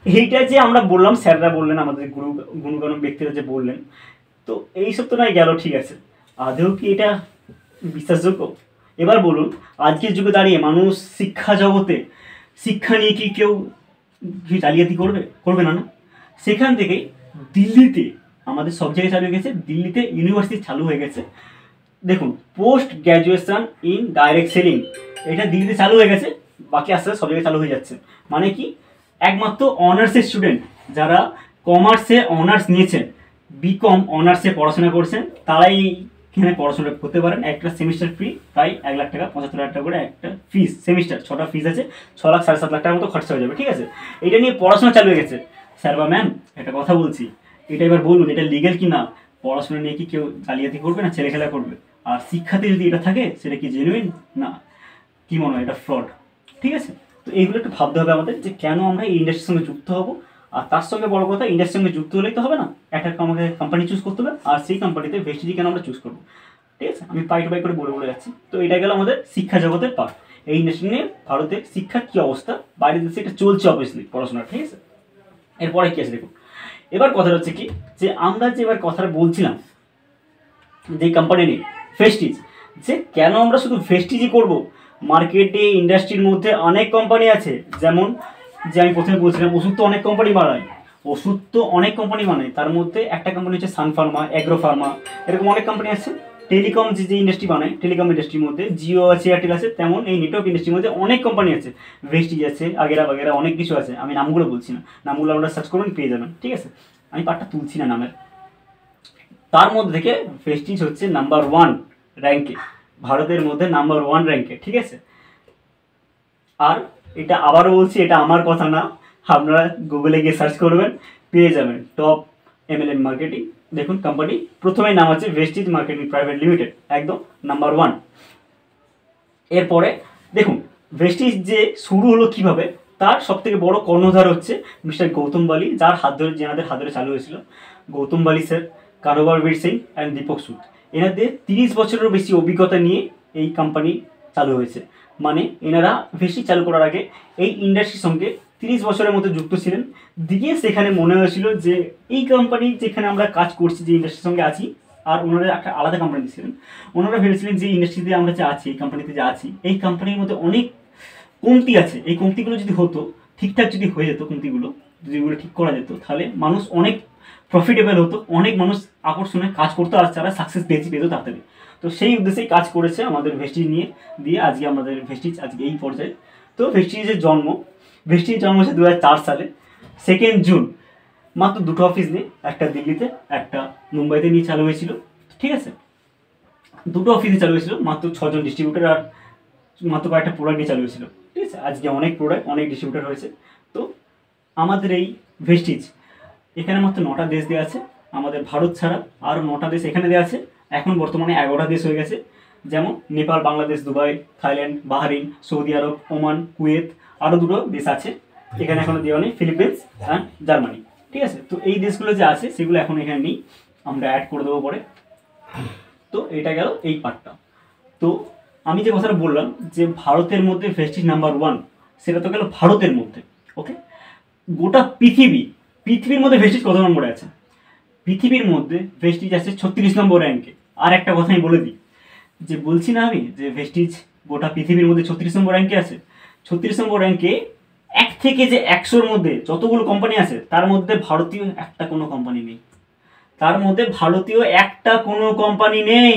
এইটা যে আমরা বললাম, স্যাররা বললেন, আমাদের গুণগণ ব্যক্তিরা যে বললেন, তো এইসব তো নাই গেল, ঠিক আছে। আদৌ কি এটা বিশ্বাসযোগ্য? এবার বলুন, আজকের যুগে দাঁড়িয়ে মানুষ শিক্ষা জগতে, শিক্ষা নিয়ে কি কেউ জালিয়াতি করবে না? সেখান থেকে দিল্লিতে আমাদের সব জায়গায় চালু হয়ে গেছে, দিল্লিতে ইউনিভার্সিটি চালু হয়ে গেছে। দেখুন, post graduation in direct selling, এটা দিল্লিতে চালু হয়ে গেছে, বাকি আস্তে আস্তে সব জায়গায় চালু হয়ে যাচ্ছে। মানে কি, একমাত্র অনার্সের স্টুডেন্ট যারা কমার্সে অনার্স নিয়েছেন, বিকম অনার্সে পড়াশোনা করছেন, তারাই এখানে পড়াশোনা করতে পারেন। একটা সেমিস্টার ফ্রি, প্রায় 1 লাখ টাকা, 75,000 টাকা করে একটা ফিস, সেমিস্টার 6টা ফিস আছে, 6 লাখ 7.5 লাখ টাকার মতো খরচা হয়ে যাবে, ঠিক আছে। এটা নিয়ে পড়াশোনা চালু হয়ে গেছে। স্যার বা ম্যাম, একটা কথা বলছি, এটা এবার বলুন, এটা লিগেল কি না? পড়াশোনা নিয়ে কি কেউ জালিয়াতি করবে না ছেলে খেলা করবে? আর শিক্ষাতে যদি এটা থাকে, সেটা কি জেনুইন না, কি মনে হয় এটা ফ্রড, ঠিক আছে। তো এইগুলো একটু ভাবতে হবে আমাদের, যে কেন আমরা এই ইন্ডাস্ট্রির সঙ্গে যুক্ত হবো। আর তার সঙ্গে বড় কথা, ইন্ডাস্ট্রির সঙ্গে যুক্ত হলেই তো হবে না, একটা আমাকে কোম্পানি চুজ করতে হবে, আর সেই কোম্পানিতে ভেস্টিজি কেন আমরা চুজ করবো, ঠিক আছে। আমি পাই টু পাই করে বলে যাচ্ছি। তো এটা গেল আমাদের শিক্ষা জগতের পার্ট। এই ইন্ডাস্ট্রি নিয়ে ভারতের শিক্ষার কী অবস্থা, বাইরের দেশে এটা চলছে অবভিয়াসলি পড়াশোনা, ঠিক আছে। এরপরে কি আছে দেখুন, এবার কথাটা হচ্ছে কি, যে আমরা যে এবার কথাটা বলছিলাম যে কোম্পানি নিয়ে ভেস্টিজ, যে কেন আমরা শুধু ভেস্টিজই করব। মার্কেটে ইন্ডাস্ট্রির মধ্যে অনেক কোম্পানি আছে, যেমন যে আমি প্রথমে বলছিলাম, ওষুধ তো অনেক কোম্পানি বানায়, তার মধ্যে একটা কোম্পানি হচ্ছে সান ফার্মা, অ্যাগ্রো ফার্মা, এরকম অনেক কোম্পানি আছে। টেলিকম যে ইন্ডাস্ট্রি বানায়, টেলিকম ইন্ডাস্ট্রির মধ্যে জিও আছে, এয়ারটেল আছে, তেমন এই নেটওয়ার্ক ইন্ডাস্ট্রির মধ্যে অনেক কোম্পানি আছে, ভেস্টিজ আছে, আগেরা বাগেরা অনেক কিছু আছে। আমি নামগুলো বলছি না, নামগুলো আমরা সার্চ করবেন পেয়ে যাবেন, ঠিক আছে। আমি পার্টটা তুলছি না নামের। তার মধ্যে থেকে ভেস্টিজ হচ্ছে নাম্বার 1 র্যাঙ্কে, ভারতের মধ্যে নাম্বার 1 র্যাঙ্কে, ঠিক আছে। আর এটা আবারও বলছি, এটা আমার কথা না, আপনারা গুগলে গিয়ে সার্চ করবেন, পেয়ে যাবেন টপ এমএলএম মার্কেটিং। দেখুন কোম্পানি প্রথমেই নাম আছে ভেস্টিজ মার্কেটিং প্রাইভেট লিমিটেড, একদম নাম্বার 1। এরপরে দেখুন ভেস্টিজ যে শুরু হলো কিভাবে, তার সবথেকে বড় কর্ণধার হচ্ছে মিস্টার গৌতম বালি, যার হাত ধরে, যেনাদের হাত ধরে চালু হয়েছিল। গৌতম বালি স্যার, কারোবারবীর সিং অ্যান্ড দীপক সুদ, এনাদের 30 বছরেরও বেশি অভিজ্ঞতা নিয়ে এই কোম্পানি চালু হয়েছে। মানে এনারা ভেস্টিজ চালু করার আগে এই ইন্ডাস্ট্রির সঙ্গে 30 বছরের মতো যুক্ত ছিলেন। দিয়ে সেখানে মনে হয়েছিল যে এই কোম্পানি যেখানে আমরা কাজ করছি, যে ইন্ডাস্ট্রির সঙ্গে আছি, আর ওনারা একটা আলাদা কোম্পানি ছিলেন, ওনারা ভেবেছিলেন যে ইন্ডাস্ট্রিতে আমরা যে আছি, এই কোম্পানিতে যে আছি, এই কোম্পানির মধ্যে অনেক কমতি আছে। এই কমতিগুলো যদি হতো, ঠিকঠাক যদি হয়ে যেত, কমতিগুলো যদি এগুলো ঠিক করা যেত, তাহলে মানুষ অনেক প্রফিটেবল হতো, অনেক মানুষ আকর্ষণে কাজ করতো, আর তারা সাকসেস পেত তাড়াতাড়ি। তো সেই উদ্দেশ্যেই কাজ করেছে আমাদের ভেস্টিজ নিয়ে, দিয়ে আজকে আমাদের ভেস্টিজ আজকে এই পর্যায়ে। তো ভেস্টিজের জন্ম হচ্ছে 2004 সালে। 2 জুন, মাত্র 2টো অফিস নিয়ে, একটা দিল্লিতে একটা মুম্বাইতে নিয়ে চালু হয়েছিল। ঠিক আছে, 2টো অফিসে চালু হয়েছিল, মাত্র 6জন ডিস্ট্রিবিউটার আর মাত্র কয়েকটা প্রোডাক্ট নিয়ে চালু হয়েছিল। ঠিক আছে, আজকে অনেক প্রোডাক্ট, অনেক ডিস্ট্রিবিউটার হয়েছে। তো আমাদের এই ভেস্টিজ এখানে মাত্র 9টা দেশ দেওয়া আছে, আমাদের ভারত ছাড়া আরও 9টা দেশ এখানে দেওয়া আছে। এখন বর্তমানে 11টা দেশ হয়ে গেছে, যেমন Nepal, Bangladesh, Dubai, Thailand, Bahrain, Saudi Arab, Oman, Kuwait, আরও 2টো দেশ আছে এখানে এখনো দেওয়া নেই, ফিলিপিন্স অ্যান্ড জার্মানি। ঠিক আছে, তো এই দেশগুলো যে আছে সেগুলো এখন এখানে নেই, আমরা অ্যাড করে দেবো পরে। তো এটা গেল এই পার্টটা। তো আমি যে কথাটা বললাম যে ভারতের মধ্যে ভেস্টিজ নাম্বার 1, সেটা তো গেল ভারতের মধ্যে। ওকে, গোটা পৃথিবীর মধ্যে ভেস্টিজ কত নম্বরে আছে? পৃথিবীর মধ্যে ভেস্টিজ আছে 36 নম্বর র্যাঙ্কে। আর একটা কথা আমি বলে দিই, যে বলছি না আমি যে ভেস্টিজ গোটা পৃথিবীর মধ্যে 36 নম্বর র্যাঙ্কে আছে। 36 নম্বর র্যাঙ্কে 1 থেকে যে 100-র মধ্যে যতগুলো কোম্পানি আছে তার মধ্যে ভারতীয় একটা কোনো কোম্পানি নেই, তার মধ্যে ভারতীয় একটা কোনো কোম্পানি নেই।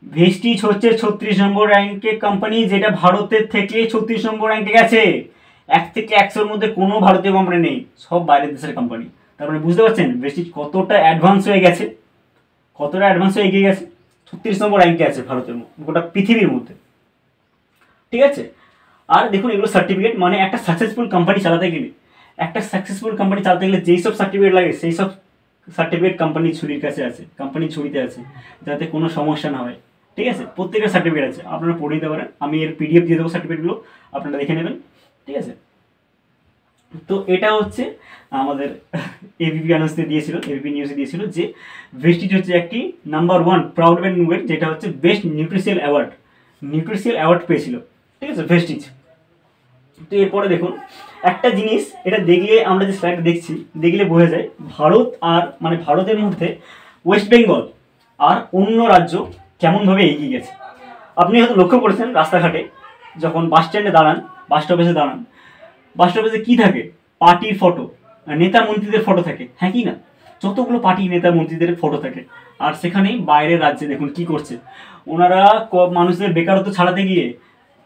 ভেস্টিজ হচ্ছে 36 নম্বর র্যাঙ্কে কোম্পানি, যেটা ভারতের থেকে 36 নম্বর র্যাঙ্কে গেছে। 1 থেকে 100-র মধ্যে কোনো ভারতীয় কোম্পানি নেই, সব বাইরের দেশের কোম্পানি। তার মানে বুঝতে পারছেন ভেস্টিজ কতটা অ্যাডভান্স হয়ে গেছে, কতটা অ্যাডভান্স হয়ে এগিয়ে গেছে। 36 নম্বর র্যাঙ্কে আছে ভারতের গোটা পৃথিবীর মধ্যে। ঠিক আছে, আর দেখুন এগুলো সার্টিফিকেট, মানে একটা সাকসেসফুল কোম্পানি চালাতে গেলে, যেই সব সার্টিফিকেট লাগে সেই সব সার্টিফিকেট কোম্পানির ছুরির কাছে আছে, কোম্পানির ছুরিতে আছে, যাতে কোনো সমস্যা না হয়। ঠিক আছে, প্রত্যেকের সার্টিফিকেট আছে, আপনারা পড়ে নিতে পারেন, আমি এর PDF দিয়ে দেবো সার্টিফিকেটগুলো, আপনারা দেখে নেবেন। ঠিক আছে, তো এটা হচ্ছে আমাদের ABP অ্যানাউন্সে দিয়েছিল, ABP নিউজে দিয়েছিল যে ভেস্টিজ হচ্ছে একটি নাম্বার 1 প্রাউড মুভমেন্ট, যেটা হচ্ছে বেস্ট নিউট্রিশিয়াল অ্যাওয়ার্ড পেয়েছিল। ঠিক আছে ভেস্টিজ। তো এরপরে দেখুন একটা জিনিস, এটা দেখলে আমরা যে স্লাইড দেখছি, দেখলে বোঝা যায় ভারত আর মানে ভারতের মধ্যে ওয়েস্ট বেঙ্গল আর অন্য রাজ্য কেমনভাবে এগিয়ে গেছে। আপনি হয়তো লক্ষ্য করেছেন রাস্তাঘাটে যখন বাস স্ট্যান্ডে দাঁড়ান, বাস স্টপেজে কী থাকে? পার্টির ফটো, নেতা মন্ত্রীদের ফটো থাকে, হ্যাঁ কি না? যতগুলো পার্টি নেতা মন্ত্রীদের ফটো থাকে। আর সেখানেই বাইরের রাজ্যে দেখুন কি করছে ওনারা, মানুষদের বেকারত্ব ছাড়াতে গিয়ে,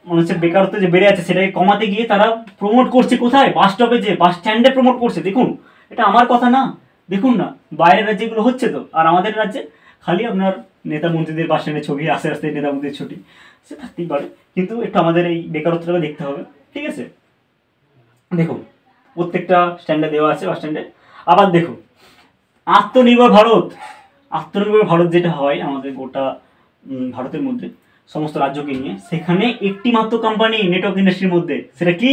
মানুষের বেকারত্ব যে বেড়ে আছে সেটাকে কমাতে গিয়ে তারা প্রমোট করছে কোথায়? বাস স্টপেজে, বাস স্ট্যান্ডে প্রমোট করছে। দেখুন, এটা আমার কথা না, দেখুন না বাইরের রাজ্যে এগুলো হচ্ছে তো, আর আমাদের রাজ্যে খালি আপনার নেতা মন্ত্রীদের বাস স্ট্যান্ডে ছবি, আস্তে আস্তে নেতা মন্ত্রীর ছুটি, সে থাকতেই পারে, কিন্তু একটু আমাদের এই বেকারত্বটাকে দেখতে হবে। ঠিক আছে, দেখুন প্রত্যেকটা স্ট্যান্ডে দেওয়া আছে বাস স্ট্যান্ডে। আবার দেখুন আত্মনির্ভর ভারত যেটা হয় আমাদের গোটা ভারতের মধ্যে সমস্ত রাজ্যকে নিয়ে, সেখানে একটি মাত্র কোম্পানি নেটওয়ার্ক ইন্ডাস্ট্রির মধ্যে, সেটা কি?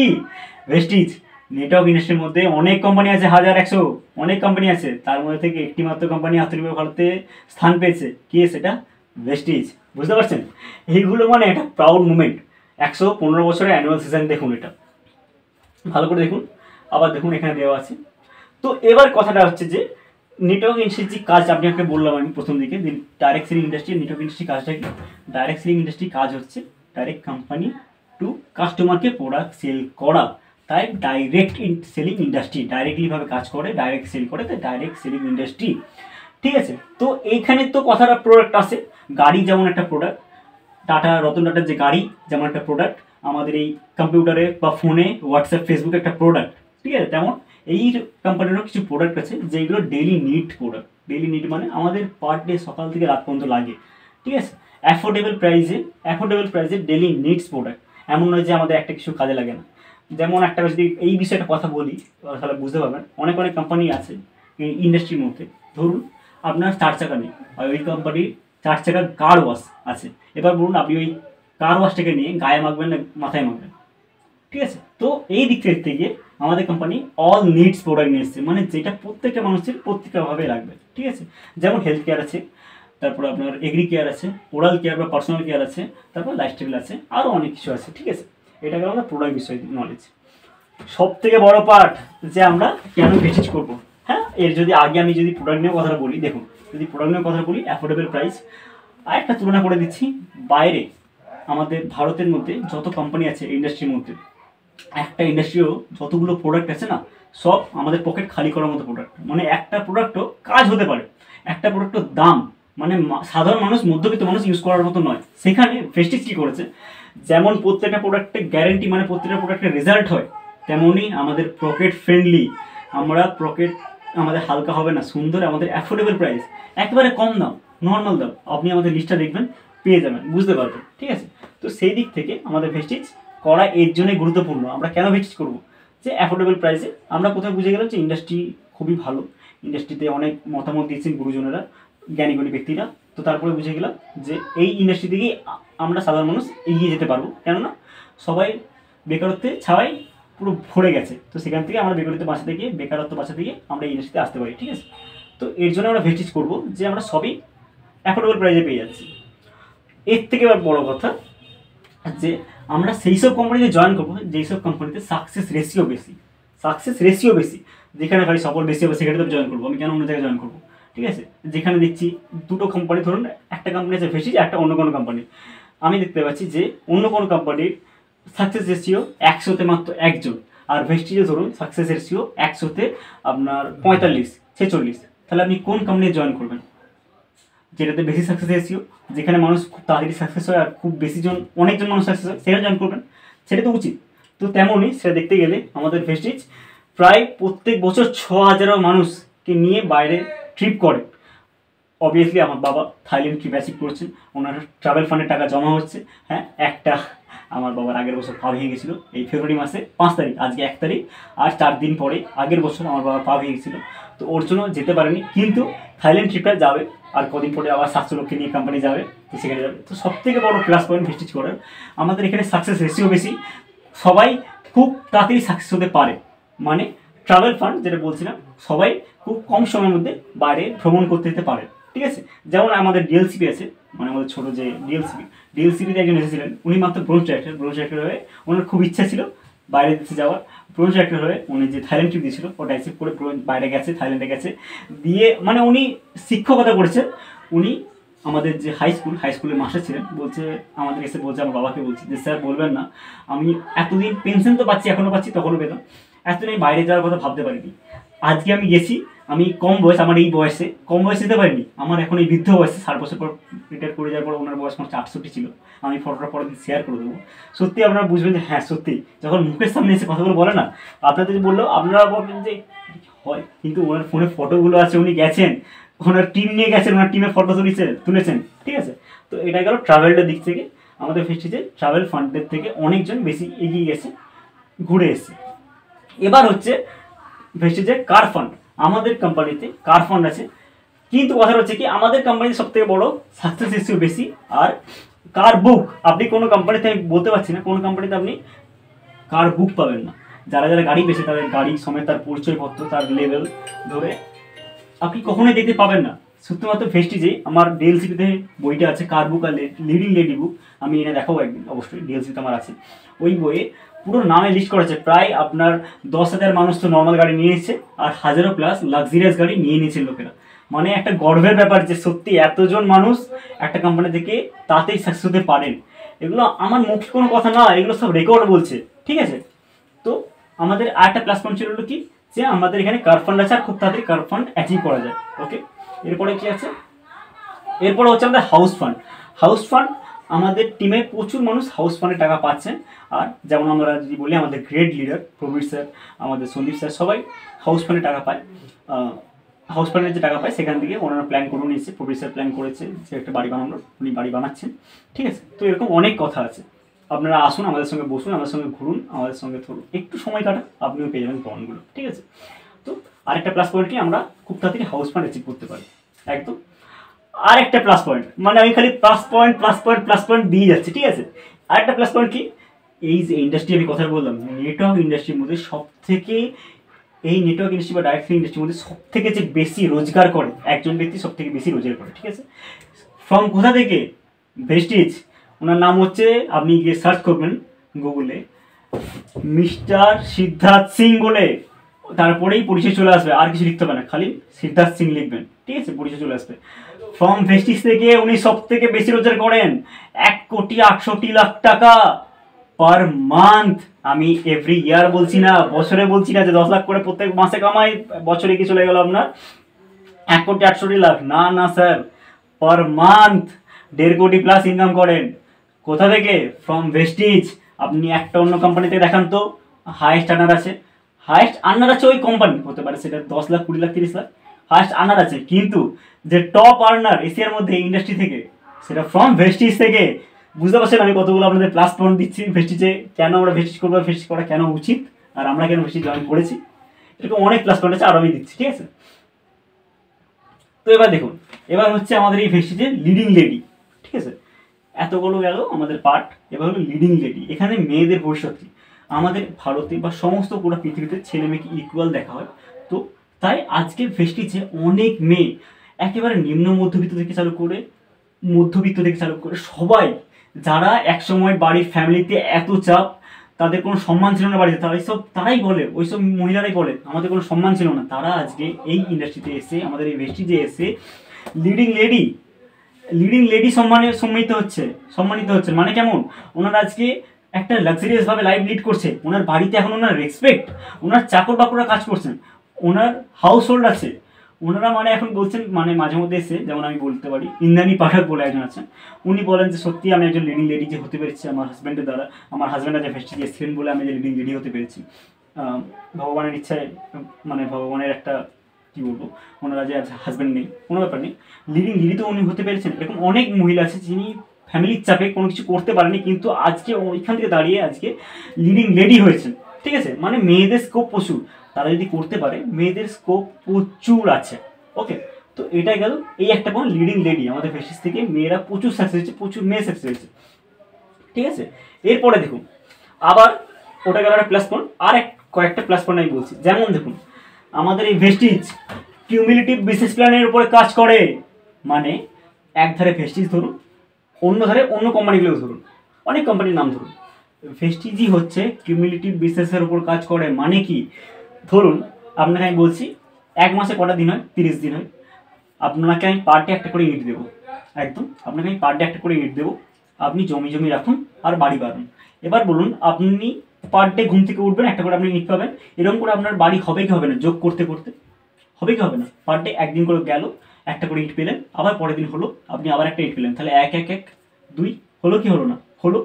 ভেস্টিজ। নেটওয়ার্ক ইন্ডাস্ট্রির মধ্যে অনেক কোম্পানি আছে, 1000-100 অনেক কোম্পানি আছে, তার মধ্যে থেকে একটি মাত্র কোম্পানি আত্মনির্ভর ভারতে স্থান পেয়েছে, কি? সেটা ভেস্টিজ। বুঝতে পারছেন? এইগুলো মানে একটা প্রাউড মুভমেন্ট। 115 বছরের অ্যানুয়াল সিজন, দেখুন এটা ভালো করে দেখুন। আবার দেখুন এখানে দেওয়া আছে। তো এবার কথাটা হচ্ছে যে নেটওয়ার্ক ইন্ডাস্ট্রির কাজ আপনাকে বললাম আমি প্রথম দিকে, direct selling industry, network industry কাজটা কি? ডাইরেক্ট সেলিং ইন্ডাস্ট্রি কাজ হচ্ছে ডাইরেক্ট কোম্পানি টু কাস্টমারকে প্রোডাক্ট সেল করা, তাই ডাইরেক্ট সেলিং ইন্ডাস্ট্রি, ডাইরেক্টলিভাবে কাজ করে, ডাইরেক্ট সেল করে, তাই ডাইরেক্ট সেলিং ইন্ডাস্ট্রি। ঠিক আছে, তো এইখানে তো কথাটা প্রোডাক্ট আছে, গাড়ি যেমন একটা প্রোডাক্ট, রতন টাটার যে গাড়ি যেমন একটা প্রোডাক্ট, আমাদের এই কম্পিউটারে বা ফোনে, হোয়াটসঅ্যাপ, ফেসবুক একটা প্রোডাক্ট। ঠিক আছে, তেমন এই কোম্পানিরও কিছু প্রোডাক্ট আছে যেগুলো daily need product. Daily need মানে আমাদের পার ডে সকাল থেকে রাত পর্যন্ত লাগে। ঠিক আছে, অ্যাফোর্ডেবল প্রাইসে ডেইলি নিডস প্রোডাক্ট। এমন নয় যে আমাদের একটা কিছু কাজে লাগে না। যেমন একটা যদি এই বিষয়ে কথা বলি তাহলে বুঝতে পারবেন, অনেক কোম্পানি আছে এই ইন্ডাস্ট্রির মধ্যে। ধরুন আপনার 4 চাকা নেই, আর ওই কোম্পানির 4 চাকা কার ওয়াশ আছে। এবার বলুন আপনি ওই কার ওয়াশটাকে নিয়ে গায়ে মাখবেন না মাথায় মাখবেন? ঠিক আছে, তো এই দিক থেকে গিয়ে আমাদের কোম্পানি অল নিডস প্রোডাক্ট নিয়ে এসছে, মানে যেটা প্রত্যেকটা মানুষের প্রত্যেকটাভাবে লাগবে। ঠিক আছে, যেমন হেলথ কেয়ার আছে, তারপর আপনার এগ্রি কেয়ার আছে, ওরাল কেয়ার বা পার্সোনাল কেয়ার আছে, তারপর লাইফস্টাইল আছে, আরও অনেক কিছু আছে। ঠিক আছে, এটা গেল আমাদের প্রোডাক্ট বিষয় নলেজ। সব থেকে বড় পার্ট যে আমরা কেন ভেস্টিজ করবো। হ্যাঁ, এর যদি আগে আমি যদি প্রোডাক্ট নিয়ে কথা বলি, দেখুন যদি প্রোডাক্ট নিয়ে কথা বলি, অ্যাফোর্ডেবল প্রাইস। আর একটা তুলনা করে দিচ্ছি, বাইরে আমাদের ভারতের মধ্যে যত কোম্পানি আছে ইন্ডাস্ট্রির মধ্যে, একটা ইন্ডাস্ট্রিও যতগুলো প্রোডাক্ট আছে না, সব আমাদের পকেট খালি করার মতো প্রোডাক্ট। মানে একটা প্রোডাক্টও কাজ হতে পারে, একটা প্রোডাক্টের দাম মানে সাধারণ মানুষ, মধ্যবিত্ত মানুষ ইউজ করার মতো নয়। সেখানে ভেস্টিজ কী করেছে, যেমন প্রত্যেকটা প্রোডাক্টের গ্যারেন্টি, মানে প্রত্যেকটা প্রোডাক্টের রেজাল্ট হয়, তেমনই আমাদের পকেট ফ্রেন্ডলি আমরা পকেট আমাদের হালকা হবে না, সুন্দর, আমাদের অ্যাফোর্ডেবল প্রাইস, একেবারে কম দাম, নর্মাল দাম। আপনি আমাদের লিস্টটা দেখবেন, পেয়ে যাবেন, বুঝতে পারবেন, ঠিক আছে। তো সেই দিক থেকে আমাদের ভেস্টিজ করা এর জন্যই গুরুত্বপূর্ণ। আমরা কেন ভেস্টিজ করবো? যে অ্যাফোর্ডেবল প্রাইসে। আমরা কোথায় বুঝে গেলাম যে ইন্ডাস্ট্রি খুবই ভালো, ইন্ডাস্ট্রিতে অনেক মতামত দিয়েছেন গুরুজনেরা, জ্ঞানীগুণী ব্যক্তিরা। তো তারপরে বুঝে গেলাম যে এই ইন্ডাস্ট্রি থেকেই আমরা সাধারণ মানুষ এগিয়ে যেতে পারবো, কেননা সবাই বেকারত্বে ছাওয়াই পুরো ভরে গেছে। তো সেখান থেকে আমরা বেকারত্ব বাঁচাতে গিয়ে, বেকারত্ব বাঁচাতে গিয়ে আমরা এই ইন্ডাস্ট্রিতে আসতে পারি, ঠিক আছে। তো এর জন্য আমরা ভেস্টিজ করবো যে আমরা সবই অ্যাফোর্ডেবল প্রাইসে পেয়ে যাচ্ছি। এর থেকে এবার বড় কথা যে আমরা সেই সব কোম্পানিতে জয়েন করবো যেই সব কোম্পানিতে সাকসেস রেশিও বেশি, যেখানে খালি সফল বেশি হবে সেখানে তো জয়েন করবো। আমি কেন অন্য জায়গায় জয়েন করবো, ঠিক আছে। যেখানে দেখছি দুটো কোম্পানি, ধরুন একটা কোম্পানি আছে ভেস্টিজ, একটা অন্য কোনো কোম্পানি, আমি দেখতে পাচ্ছি যে অন্য কোনো কোম্পানির সাকসেস রেশিও 100-তে মাত্র একজন, আর ভেস্টিজে ধরুন সাকসেস রেশিও 100-তে আপনার 45-46, তাহলে আপনি কোন কোম্পানিতে জয়েন করবেন? যেটাতে বেশি সাকসেস রেশিও, যেখানে মানুষ খুব তাড়াতাড়ি সাকসেস হয় আর খুব অনেকজন মানুষ সাকসেস হয়, সেটা জয়েন করবেন, সেটা তো উচিত। তো তেমনই সেটা দেখতে গেলে আমাদের ভেস্টিজ প্রায় প্রত্যেক বছর 6000 মানুষকে নিয়ে বাইরে ট্রিপ করে। অবভিয়াসলি আমার বাবা থাইল্যান্ড ট্রিপ অ্যাচিভ করছেন, ওনার ট্রাভেল ফান্ডের টাকা জমা হচ্ছে। হ্যাঁ, একটা আমার বাবার আগের বছর পা ভেঙে গেছিলো এই ফেব্রুয়ারি মাসে 5 তারিখ, আজকে 1 তারিখ, আর 4 দিন পরে আগের বছর আমার বাবার পা ভেঙে গেছিলো। তো ওর জন্য যেতে পারেনি, কিন্তু থাইল্যান্ড ট্রিপটা যাবে, আর কদিন পরে আবার 700 লোককে নিয়ে কোম্পানি যাবে, তো সেখানে যাবে। তো সব থেকে বড় প্লাস পয়েন্ট ভেস্টিজ করার, আমাদের এখানে সাকসেস রেশিও বেশি, সবাই খুব তাড়াতাড়ি সাকসেস হতে পারে। মানে ট্রাভেল ফান্ড যেটা বলছিলাম, সবাই খুব কম সময়ের মধ্যে বাইরে ভ্রমণ করতে যেতে পারে, ঠিক আছে। যেমন আমাদের ডিএলসিপি আছে, মানে আমাদের ছোটো যে ডিএলসিপিতে একজন এসেছিলেন, উনি মাত্র ব্রোঞ্জ ডাইরেক্টর হয়ে, ওনার খুব ইচ্ছা ছিল বাইরে দেশে যাওয়ার। ব্রোঞ্জ ডাইরেক্টর হয়ে উনি যে থাইল্যান্ড ট্রিপ দিয়েছিল ওটা অ্যাচিভ করে বাইরে গেছে, থাইল্যান্ডে গেছে, দিয়ে মানে উনি শিক্ষকতা করেছেন। উনি আমাদের যে হাই স্কুলের মাস্টার ছিলেন, বলছে আমাদের এসে বলছে, আমার বাবাকে বলছে যে স্যার বলবেন না, আমি এতদিন পেনশন তো পাচ্ছি, এখনও পাচ্ছি, তখনও পেতাম, এতদিন বাইরে যাওয়ার কথা ভাবতে পারিনি। আজকে আমি গেছি, আমি কম বয়স, আমার এই বয়সে কম বয়সে যেতে পারিনি, আমার এখন এই বৃদ্ধ বয়সে 60 বছর পর রিটায়ার করে যাওয়ার পর ওনার বয়স মাত্র 68 ছিল। আমি ফটোটা পরে দিন শেয়ার করে দেবো। সত্যি আপনারা বুঝবেন যে হ্যাঁ সত্যি, যখন মুখের সামনে এসে কথাগুলো বলে না, আপনাদের বললেও আপনারা বলবেন যে হয়, কিন্তু ওনার ফোনে ফটোগুলো আছে, উনি গেছেন, ওনার টিম নিয়ে গেছেন, ওনার টিমের ফটো তুলেছেন, ঠিক আছে। তো এটা গেল ট্রাভেলটার দিক থেকে। আমাদের ভেস্টিজে ট্রাভেল ফান্ডের থেকে অনেকজন বেশি এগিয়ে গেছে, ঘুরে এসছে। এবার হচ্ছে ভেস্টিজের কার ফান্ড। আমাদের কোম্পানিতে কার ফান্ড আছে, কিন্তু কথা হচ্ছে কি, আমাদের কোম্পানির সব থেকে বড় সাকসেস রেশিও বেশি। আর কার বুক, আপনি কোনো কোম্পানিতে, আমি বলতে পারছি না কোন কোম্পানিতে আপনি কার বুক পাবেন না। যারা যারা গাড়ি পেয়েছে তাদের গাড়ি সমেত তার পরিচয়পত্র, তার লেভেল ধরে আপনি কখনোই দেখতে পাবেন না। শুধুমাত্র ভেস্টিজে আমার ডিএলসিপিতে বইটা আছে, কার বুক আর লিডিং লেডি বুক, আমি এনে দেখাবো একদিন, অবশ্যই ডিএলসিতে আমার আছে। ওই বইয়ে পুরো নামে লিস্ট করা আছে, প্রায় আপনার 10,000 মানুষ তো নর্মাল গাড়ি নিয়ে এসেছে, আর 1000+ লাক্সারিয়াস গাড়ি নিয়ে নিয়েছে লোকেরা। মানে একটা গর্বের ব্যাপার যে সত্যি এতজন মানুষ একটা কোম্পানি থেকে তাতেই সাকসেস হতে পারেন। এগুলো আমার মুখে কোনো কথা না, এগুলো সব রেকর্ড বলছে, ঠিক আছে। তো আমাদের আরেকটা প্লাস পয়েন্ট ছিল কি, যে আমাদের এখানে কার ফান্ড আছে, আর খুব তাড়াতাড়ি কার ফান্ড অ্যাচিভ করা যায়। ওকে, এরপরে কি আছে, এরপরে হচ্ছে আমাদের হাউস ফান্ড। আমাদের টিমে প্রচুর মানুষ হাউস ফান্ডে টাকা পাচ্ছেন। আর যেমন আমরা যদি বলি, আমাদের গ্রেট লিডার প্রবীর স্যার, আমাদের সন্দীপ স্যার, সবাই হাউস ফান্ডে টাকা পায়। হাউস ফান্ডের যে টাকা পায় সেখান থেকে ওনারা প্ল্যান করে নিয়েছে, প্রবীর স্যার প্ল্যান করেছে যে একটা বাড়ি বানানোর, উনি বাড়ি বানাচ্ছেন, ঠিক আছে। তো এরকম অনেক কথা আছে, আপনারা আসুন, আমাদের সঙ্গে বসুন, আমাদের সঙ্গে ঘুরুন, আমাদের সঙ্গে ধরুন একটু সময় কাটান, আপনিও পেয়ে যাবেন বন্ডগুলো, ঠিক আছে। তো আরেকটা প্লাস পয়েন্ট কি, আমরা খুব তাড়াতাড়ি হাউস ফান্ড অ্যাচিভ করতে পারি, একদম। আর একটা প্লাস পয়েন্ট, মানে আমি খালি প্লাস পয়েন্ট দিয়ে যাচ্ছি, ঠিক আছে। আরেকটা প্লাস পয়েন্ট কি, এই যে ইন্ডাস্ট্রি আমি কথা বললাম, নেটওয়ার্ক ইন্ডাস্ট্রির মধ্যে সব থেকে, এই নেটওয়ার্ক ইন্ডাস্ট্রি বা ডাইরেক্ট ইন্ডাস্ট্রির মধ্যে সব থেকে যে বেশি রোজগার করে একজন ব্যক্তি, সব থেকে বেশি রোজগার করে, ঠিক আছে। ফ্রম কোথা থেকে, ভেস্টিজ। ওনার নাম হচ্ছে, আপনি গিয়ে সার্চ করবেন গুগলে মিস্টার সিদ্ধার্থ সিং বলে, তারপরেই পরিচয় চলে আসবে, আর কিছু লিখতে হবে না, খালি সিদ্ধার্থ সিং লিখবেন, ঠিক আছে, পরিচয় চলে আসবে। ফ্রম ভেস্টিজ থেকে উনি সব থেকে বেশি রোজগার করেন, 1,68,00,000 টাকা পার মান্থ। আমি এভরি ইয়ার বলছি না, বছরে বলছি না যে 10 লাখ করে প্রত্যেক মাসে কামাই, বছরে কি চলে গেল আপনার 1,68,00,000, না না স্যার, পার মান্থ 1.5 কোটি প্লাস ইনকাম করেন। কোথা থেকে, ফ্রম ভেস্টিজ। আপনি একটা অন্য কোম্পানিতে দেখান তো, হাইয়েস্ট আর্নার আছে, হায়েস্ট আর্নার আছে ওই কোম্পানি, হতে পারে সেটা 10 লাখ 20 লাখ 30 লাখ হায়েস্ট আর্নার আছে, কিন্তু যে টপ আর্নার এশিয়ার মধ্যে ইন্ডাস্ট্রি থেকে, সেটা ফ্রম ভেস্টিজ থেকে। বুঝতে পারছেন আমি কতগুলো আপনাদের প্লাস পয়েন্ট দিচ্ছি ভেস্টিজে, কেন আমরা ভেস্টিজ করবো, ভেস্টিজ করা কেন উচিত, আর আমরা কেন ভেস্টিজ জয়েন করেছি, এরকম অনেক প্লাস পয়েন্ট আছে, আরও আমি দিচ্ছি, ঠিক আছে। তো এবার দেখুন, এবার হচ্ছে আমাদের এই ভেস্টিজের লিডিং লেডি, ঠিক আছে। এতগুলো গেল আমাদের পার্ট, এবার হলো লিডিং লেডি। এখানে মেয়েদের ভবিষ্যৎ কি, আমাদের ভারতে বা সমস্ত পুরো পৃথিবীতে ছেলে মেয়েকে ইকুয়াল দেখা হয়। তো তাই আজকে ভেস্টিজে অনেক মেয়ে একেবারে নিম্ন মধ্যবিত্ত থেকে চালু করে, মধ্যবিত্ত থেকে চালু করে সবাই, যারা একসময় বাড়ির ফ্যামিলিতে এত চাপ, তাদের কোনো সম্মান ছিল না বাড়িতে, তারাই বলে, ওইসব মহিলারাই বলে আমাদের কোনো সম্মান ছিল না, তারা আজকে এই ইন্ডাস্ট্রিতে এসে, আমাদের এই ভেস্টিজে এসে লিডিং লেডি সম্মানিত হচ্ছে। মানে কেমন, ওনারা আজকে একটা লাক্সারিয়াস ভাবে লাইফ লিড করছে, ওনার বাড়িতে এখন ওনার রেসপেক্ট, ওনার চাকর বাকররা কাজ করছেন, ওনার হাউস হোল্ড আছে, ওনারা মানে এখন বলছেন, মানে মাঝে মধ্যে এসে, যেমন আমি বলতে পারি ইন্দ্রাণী পাঠক বলে একজন আছেন, উনি বলেন যে সত্যি আমি একজন লিডিং লেডি যে হতে পেরেছি আমার হাজব্যান্ডের দ্বারা, আমার হাজব্যান্ড আজ ভেস্টিজে এসেছিলেন বলে আমি যে লিডিং লেডি হতে পেরেছি, ভগবানের ইচ্ছায়, মানে ভগবানের একটা কি বলবো, ওনারা যে হাজব্যান্ড নেই কোনো ব্যাপার নেই, লিডিং লেডি তো উনি হতে পেরেছেন। এরকম অনেক মহিলা আছে যিনি ফ্যামিলির চাপে কোনো কিছু করতে পারেনি, কিন্তু আজকে ওইখান থেকে দাঁড়িয়ে আজকে লিডিং লেডি হয়েছেন, ঠিক আছে। মানে মেয়েদের স্কোপ প্রচুর, তারা যদি করতে পারে, মেয়েদের স্কোপ প্রচুর আছে, ওকে। তো এটাই গেল এই একটা কোন লিডিং লেডি, আমাদের ভেস্টিজ থেকে মেয়েরা প্রচুর সাকসেস হয়েছে, প্রচুর মেয়ে সাকসেস হয়েছে, ঠিক আছে। এরপরে দেখুন, আবার ওটা গেল একটা প্লাস পয়েন্ট, আর কয়েকটা প্লাস পয়েন্ট আমি বলছি। যেমন দেখুন, আমাদের এই ভেস্টিজ কিউমুলেটিভ বিজনেস প্ল্যানের উপরে কাজ করে, মানে এক ধারে ভেস্টিজ ধরুন, অন্য ধারে অন্য কোম্পানিগুলো ধরুন, অনেক কোম্পানির নাম ধরুন, ভেস্টিজই হচ্ছে কিউমুলেটিভ বিজনেসের উপর কাজ করে। মানে কি, ধরুন আপনাকে আমি বলছি, এক মাসে কটা দিন হয়, 30 দিন হয়, আপনাকে আমি পার ডে একটা করে ইট দেবো, একদম আপনাকে আমি পার ডে একটা করে ইট দেবো, আপনি জমি রাখুন আর বাড়ি বাড়ুন। এবার বলুন, আপনি পার ডে ঘুম থেকে উঠবেন, একটা করে আপনি ইট পাবেন, এরকম করে আপনার বাড়ি হবে কি হবে না, যোগ করতে করতে হবে কি হবে না, পার ডে একদিন করে গেল, একটা করে ইট পেলেন, আবার পরের দিন হলো, আপনি আবার একটা ইট পেলেন, তাহলে 1 1 1 2 হলো কি হলো না, হলো।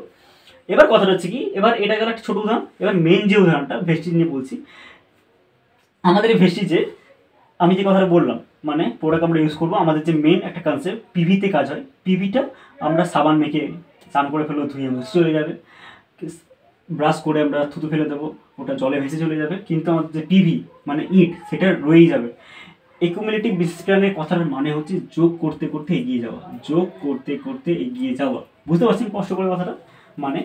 এবার কথাটা হচ্ছে কি, এবার এটা গেল একটা ছোট উদাহরণ, এবার মেন যে উদাহরণটা ভেস্টিজ নিয়ে বলছি, আমাদের এই ভেস্টিজে আমি যে কথাটা বললাম, মানে প্রোডাক্ট আমরা ইউজ করবো, আমাদের যে মেন একটা কনসেপ্ট পিভিতে কাজ হয়, পিভিটা আমরা সাবান মেখে স্নান করে ফেলবো, ধুয়ে মুছে চলে যাবে, ব্রাশ করে আমরা থুতু ফেলে দেবো, ওটা জলে ভেসে চলে যাবে, কিন্তু আমাদের যে পিভি মানে ইট, সেটা রয়েই যাবে। একুমুলেটিভ বিজনেস প্ল্যানের কথার মানে হচ্ছে যোগ করতে করতে এগিয়ে যাওয়া, যোগ করতে করতে এগিয়ে যাওয়া, বুঝতে পারছেন কষ্ট করে কথাটা। মানে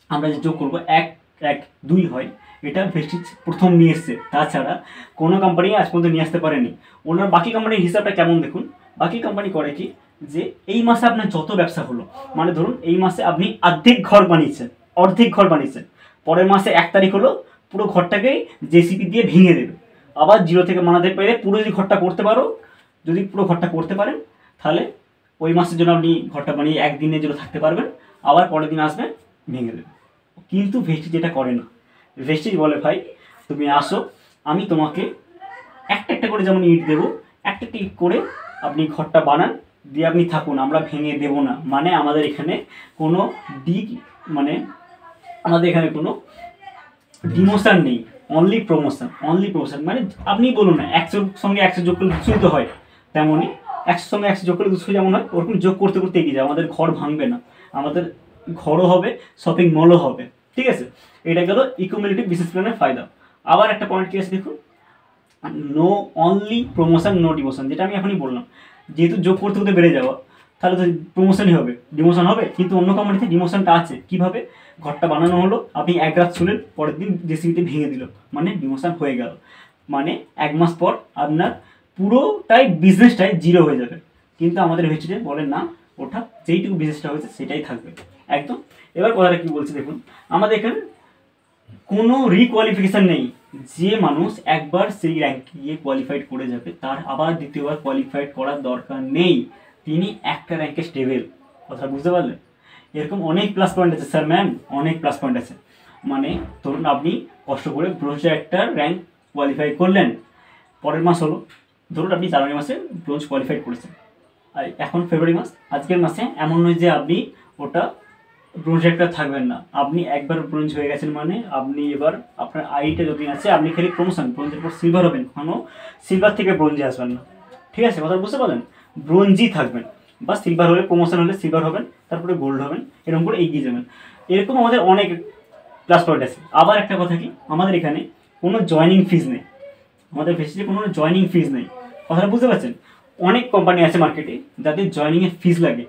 আমরা যে যোগ করবো 1 1 2 হয়, এটা ভেস্টিজ প্রথম নিয়ে এসছে, তাছাড়া কোনো কোম্পানি আজ পর্যন্ত নিয়ে আসতে পারেনি। ওনার বাকি কোম্পানির হিসাবটা কেমন দেখুন, বাকি কোম্পানি করে কি, যে এই মাসে আপনার যত ব্যবসা হলো, মানে ধরুন এই মাসে আপনি অর্ধেক ঘর বানিয়েছেন, পরের মাসে 1 তারিখ হলো, পুরো ঘরটাকেই জেসিপি দিয়ে ভেঙে দেবে, আবার জিরো থেকে বানাতে পেরে পুরো যদি ঘরটা করতে পারেন, তাহলে ওই মাসের জন্য আপনি ঘরটা বানিয়ে একদিনের জন্য থাকতে পারবেন, আবার পরের দিন আসবেন ভেঙে দেবে। কিন্তু ভেস্টিজ যেটা করে না, ভেস্টিজ বলে ভাই তুমি আসো, আমি তোমাকে একটা একটা করে যেমন ইট দেবো, একটা একটা ইট করে আপনি ঘরটা বানান, দিয়ে আপনি থাকুন, আমরা ভেঙে দেবো না। মানে আমাদের এখানে কোনো আমাদের এখানে কোনো ডিমোশন নেই, অনলি প্রমোশন। মানে আপনি বলুন না, 100 সঙ্গে 100 যোগ করলে 200 তো হয়, তেমনই 100 সঙ্গে 100 যোগ করলে 200 যেমন হয়, ওরকম যোগ করতে করতে এগিয়ে যায়। আমাদের ঘর ভাঙবে না, আমাদের ঘরও হবে, শপিং মলও হবে, ঠিক আছে। এটা গেল ইকুমুলেটিভ বিজনেস প্ল্যানের ফায়দা। আবার একটা পয়েন্ট কি আছে দেখুন, no only promotion no demotion, যেটা আমি এখনই বললাম, যেহেতু যোগ করতে করতে বেড়ে যাওয়া, তাহলে তো প্রমোশনই হবে, ডিমোশন হবে। কিন্তু অন্য কোম্পানিতে ডিমোশনটা আছে, কিভাবে, ঘরটা বানানো হলো, আপনি 1 রাত শুনলেন, পরের দিন জেসিবিতে ভেঙে দিল, মানে ডিমোশন হয়ে গেল, মানে 1 মাস পর আপনার পুরোটাই বিজনেসটাই জিরো হয়ে যাবে। কিন্তু আমাদের ভেস্টিজে বলেন না, ওটা যেইটুকু বিজনেসটা হয়েছে সেটাই থাকবে একদম। এবার কথাটা কি বলছি দেখুন, আমাদের এখানে কোনো রিকোয়ালিফিকেশান নেই, যে মানুষ একবার সেই র্যাঙ্কে গিয়ে কোয়ালিফাইড করে যাবে, তার আবার দ্বিতীয়বার কোয়ালিফাইড করার দরকার নেই, তিনি একটা র্যাঙ্কে স্টেবল। কথা বুঝতে পারলেন? এরকম অনেক প্লাস পয়েন্ট আছে স্যার ম্যাম, অনেক প্লাস পয়েন্ট আছে। মানে ধরুন আপনি কষ্ট করে ব্রোঞ্জ একটা র্যাঙ্ক কোয়ালিফাই করলেন, পরের মাস হলো, ধরুন আপনি জানুয়ারি মাসে ব্রোঞ্জ কোয়ালিফাইড করেছেন, আর এখন ফেব্রুয়ারি মাস, আজকের মাসে এমন নয় যে আপনি ওটা ব্রোঞ্জ রেক্টর থাকবেন না। আপনি একবার ব্রোঞ্জ হয়ে গেছেন মানে আপনি এবার আপনার আইডিটা যদি আছে আপনি খালি প্রমোশন, ব্রোঞ্জের পর সিলভার হবেন, কখনো সিলভার থেকে ব্রোঞ্জে আসবেন না। ঠিক আছে, কথা বুঝতে পারলেন? ব্রোঞ্জই থাকবেন, বা সিলভার হলে প্রমোশন হলে সিলভার হবেন, তারপরে গোল্ড হবেন, এরকম করে এগিয়ে যাবেন। এরকম আমাদের অনেক প্লাস পয়েন্ট আছে। আবার একটা কথা কি, আমাদের এখানে কোনো জয়নিং ফিজ নেই, আমাদের ভেসিতে কোনো জয়নিং ফিজ নেই। কথাটা বুঝতে পারছেন? অনেক কোম্পানি আছে মার্কেটে যাদের জয়নিংয়ের ফিজ লাগে।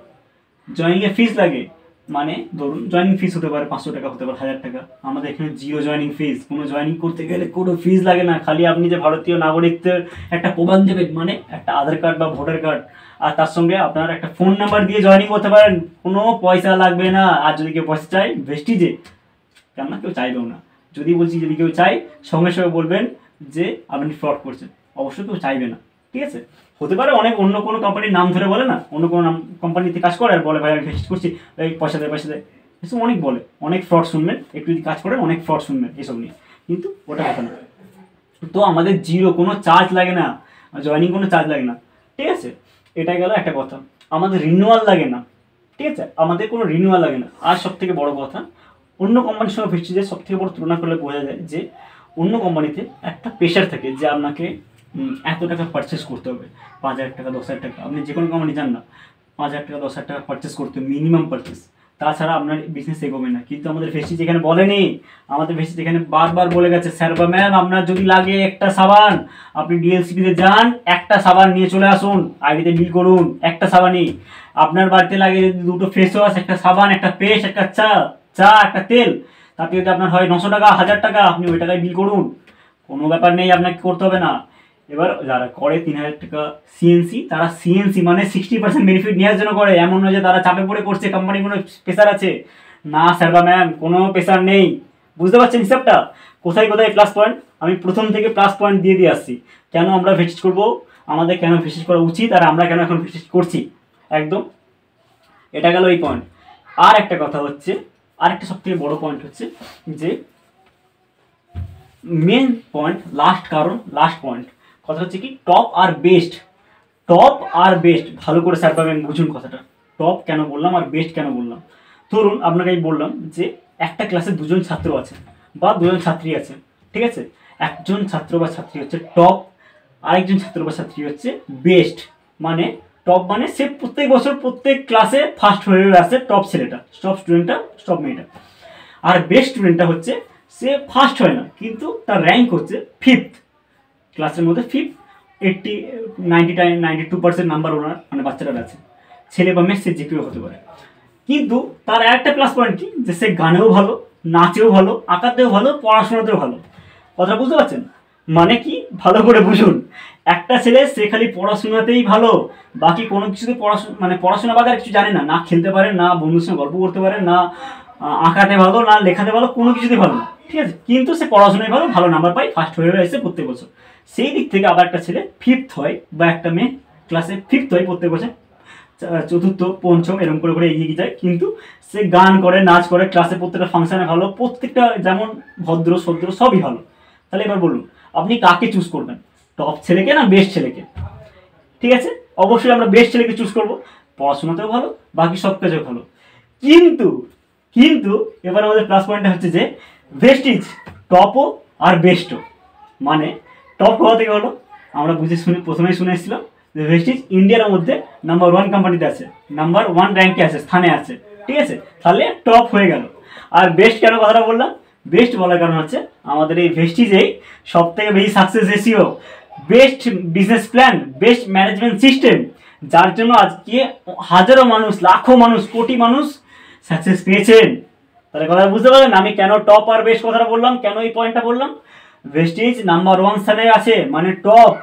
জয়নিংয়ের ফিজ লাগে মানে ধরুন জয়নিং ফিজ হতে পারে 500 টাকা, হতে পারে 1000 টাকা। আমাদের এখানে জিরো জয়নিং ফিজ, কোনো জয়নিং করতে গেলে কোনো ফিজ লাগে না। খালি আপনি যে ভারতীয় নাগরিকদের একটা প্রমাণ দেবেন, মানে একটা আধার কার্ড বা ভোটার কার্ড, আর তার সঙ্গে আপনার একটা ফোন নাম্বার দিয়ে জয়নিং করতে পারেন, কোনো পয়সা লাগবে না। আর যদি কেউ পয়সা চায় ভেস্টিজে, কেননা কেউ চাইবেও না। যদি বলছি যদি কেউ চাই, সঙ্গে সঙ্গে বলবেন যে আপনি ফ্রড করছেন, অবশ্যই কেউ চাইবে না। ঠিক আছে, হতে পারে অনেক অন্য কোনো কোম্পানির নাম ধরে বলে না, অন্য কোনো নাম কোম্পানিতে কাজ করে আর বলে ভাই আমি ভেস্ট করছি, এই পয়সা দেয় পয়সা দেয়, এসব অনেক বলে, অনেক ফ্রড শুনবেন। একটু যদি কাজ করেন অনেক ফ্রড শুনবেন এসব নিয়ে, কিন্তু ওটা কথা না। তো আমাদের জিরো, কোনো চার্জ লাগে না, জয়নিং কোনো চার্জ লাগে না। ঠিক আছে, এটা গেল একটা কথা। আমাদের রিনিউয়াল লাগে না। ঠিক আছে, আমাদের কোনো রিনিউয়াল লাগে না। আর সব থেকে বড় কথা, অন্য কোম্পানির সঙ্গে ভেস্টিজের সব থেকে বড় তুলনা করলে বোঝা যায় যে অন্য কোম্পানিতে একটা প্রেশার থাকে যে আপনাকে এত টাকা পারচেস করতে হবে, 5000 টাকা 10,000 টাকা, আপনি যে কোনো কোম্পানি যান না, 5000 টাকা 10,000 টাকা পারচেস করতে হবে, মিনিমাম পারচেস, তাছাড়া আপনার বিজনেস এগোবে না। কিন্তু আমাদের ভেস্টিজ এখানে বলেনি, আমাদের ভেস্টিজ এখানে বারবার বলে গেছে স্যার বা ম্যাম আপনার যদি লাগে একটা সাবান, আপনি ডিএলসিপিতে যান, একটা সাবান নিয়ে চলে আসুন, আইডিতে বিল করুন, একটা সাবানই। আপনার বাড়িতে লাগে যদি দুটো ফেস ওয়াশ, একটা সাবান, একটা পেস্ট, একটা চা একটা তেল, তাতে যদি আপনার হয় 900 টাকা 1000 টাকা, আপনি ওই টাকায় বিল করুন, কোনো ব্যাপার নেই, আপনাকে করতে হবে না। এবার যারা করে 3000 টাকা সিএনসি, তারা সিএনসি মানে 60% বেনিফিট নেওয়ার জন্য করে, এমন নয় যে তারা চাপে পড়ে করছে, কোম্পানি কোনো প্রেসার আছে না। স্যার বা ম্যাম কোনো প্রেসার নেই। বুঝতে পারছেন হিসাবটা? কোথায় কোথায় প্লাস পয়েন্ট, আমি প্রথম থেকে প্লাস পয়েন্ট দিয়ে দিয়ে আসছি। কেন আমরা ভিজিট করব, আমাদের কেন ভিজিট করা উচিত, আর আমরা কেন এখন ভিজিট করছি, একদম এটা গেল এই পয়েন্ট। আর একটা কথা হচ্ছে, আর একটা সব থেকে বড় পয়েন্ট হচ্ছে যে মেন পয়েন্ট, লাস্ট কারণ, লাস্ট পয়েন্ট কথা হচ্ছে কি, টপ আর বেস্ট। টপ আর বেস্ট ভালো করে স্যার পাবেন, বুঝুন কথাটা। টপ কেন বললাম আর বেস্ট কেন বললাম? ধরুন আপনাকে আমি বললাম যে একটা ক্লাসে দুজন ছাত্র আছে বা দুজন ছাত্রী আছে। ঠিক আছে, একজন ছাত্র বা ছাত্রী হচ্ছে টপ, আরেকজন ছাত্র বা ছাত্রী হচ্ছে বেস্ট। মানে টপ মানে সে প্রত্যেক বছর প্রত্যেক ক্লাসে ফার্স্ট হয়ে আসে, টপ ছেলেটা, টপ স্টুডেন্টটা, টপ মেয়েটা। আর বেস্ট স্টুডেন্টটা হচ্ছে সে ফার্স্ট হয় না, কিন্তু তার র্যাঙ্ক হচ্ছে ফিফথ, ক্লাসের মধ্যে ফিফথ, 92% নাম্বার ওনার মানে বাচ্চাটার আছে, ছেলে বা মেয়ে, সে যে কেউ হতে পারে। কিন্তু তার একটা প্লাস পয়েন্ট কি, যে সে গানেও ভালো, নাচেও ভালো, আঁকাতেও ভালো, পড়াশোনাতেও ভালো। কথা বুঝতে পারছেন? মানে কি, ভালো করে বুঝুন। একটা ছেলে সে খালি পড়াশোনাতেই ভালো, বাকি কোনো কিছুতে পড়াশোনা মানে পড়াশোনা বাদে আর কিছু জানে না, না খেলতে পারে, না বন্ধুর সঙ্গে গল্প করতে পারে, না আঁকাতে ভালো, না লেখাতে ভালো, কোনো কিছুতে ভালো না। ঠিক আছে, কিন্তু সে পড়াশোনায় ভালো, ভালো নাম্বার পায়, ফার্স্ট হয়ে এসে প্রত্যেক বছর। সেই দিক থেকে আবার একটা ছেলে ফিফথ হয়, বা একটা মেয়ে ক্লাসে ফিফথ হয় প্রত্যেক বছর, চতুর্থ পঞ্চম এরকম করে করে এগিয়ে যায়, কিন্তু সে গান করে, নাচ করে, ক্লাসে প্রত্যেকটা ফাংশনে ভালো, প্রত্যেকটা যেমন ভদ্র সদ্র সবই ভালো। তাহলে এবার বলুন আপনি কাকে চুজ করবেন, টপ ছেলেকে না বেস্ট ছেলেকে? ঠিক আছে, অবশ্যই আমরা বেস্ট ছেলেকে চুজ করব, পড়াশোনাতেও ভালো, বাকি সব কাজেও ভালো। কিন্তু কিন্তু এবার আমাদের প্লাস পয়েন্টটা হচ্ছে যে ভেস্টিজ টপও আর বেস্টও। মানে টপ কোথা থেকে হলো, আমরা বুঝে শুনে প্রথমেই শুনে এসেছিলাম যে ভেস্টিজ ইন্ডিয়ার মধ্যে নাম্বার 1 কোম্পানিতে আছে, নাম্বার 1 র্যাঙ্কে আছে, স্থানে আছে। ঠিক আছে, তাহলে টপ হয়ে গেল। আর বেস্ট কেন কথাটা বললাম, বেস্ট বলার কারণ হচ্ছে আমাদের এই ভেস্টিজেই সব থেকে বেশি success ratio, best business plan, best management system, যার জন্য আজকে হাজারো মানুষ, লাখো মানুষ, কোটি মানুষ সাকসেস পেয়েছেন। তাহলে কথা বুঝতে পারলেন আমি কেন টপ আর বেস্ট কথাটা বললাম, কেন এই পয়েন্টটা বললাম। ভেস্টিজ নাম্বার 1 স্থানে আছে মানে টপ।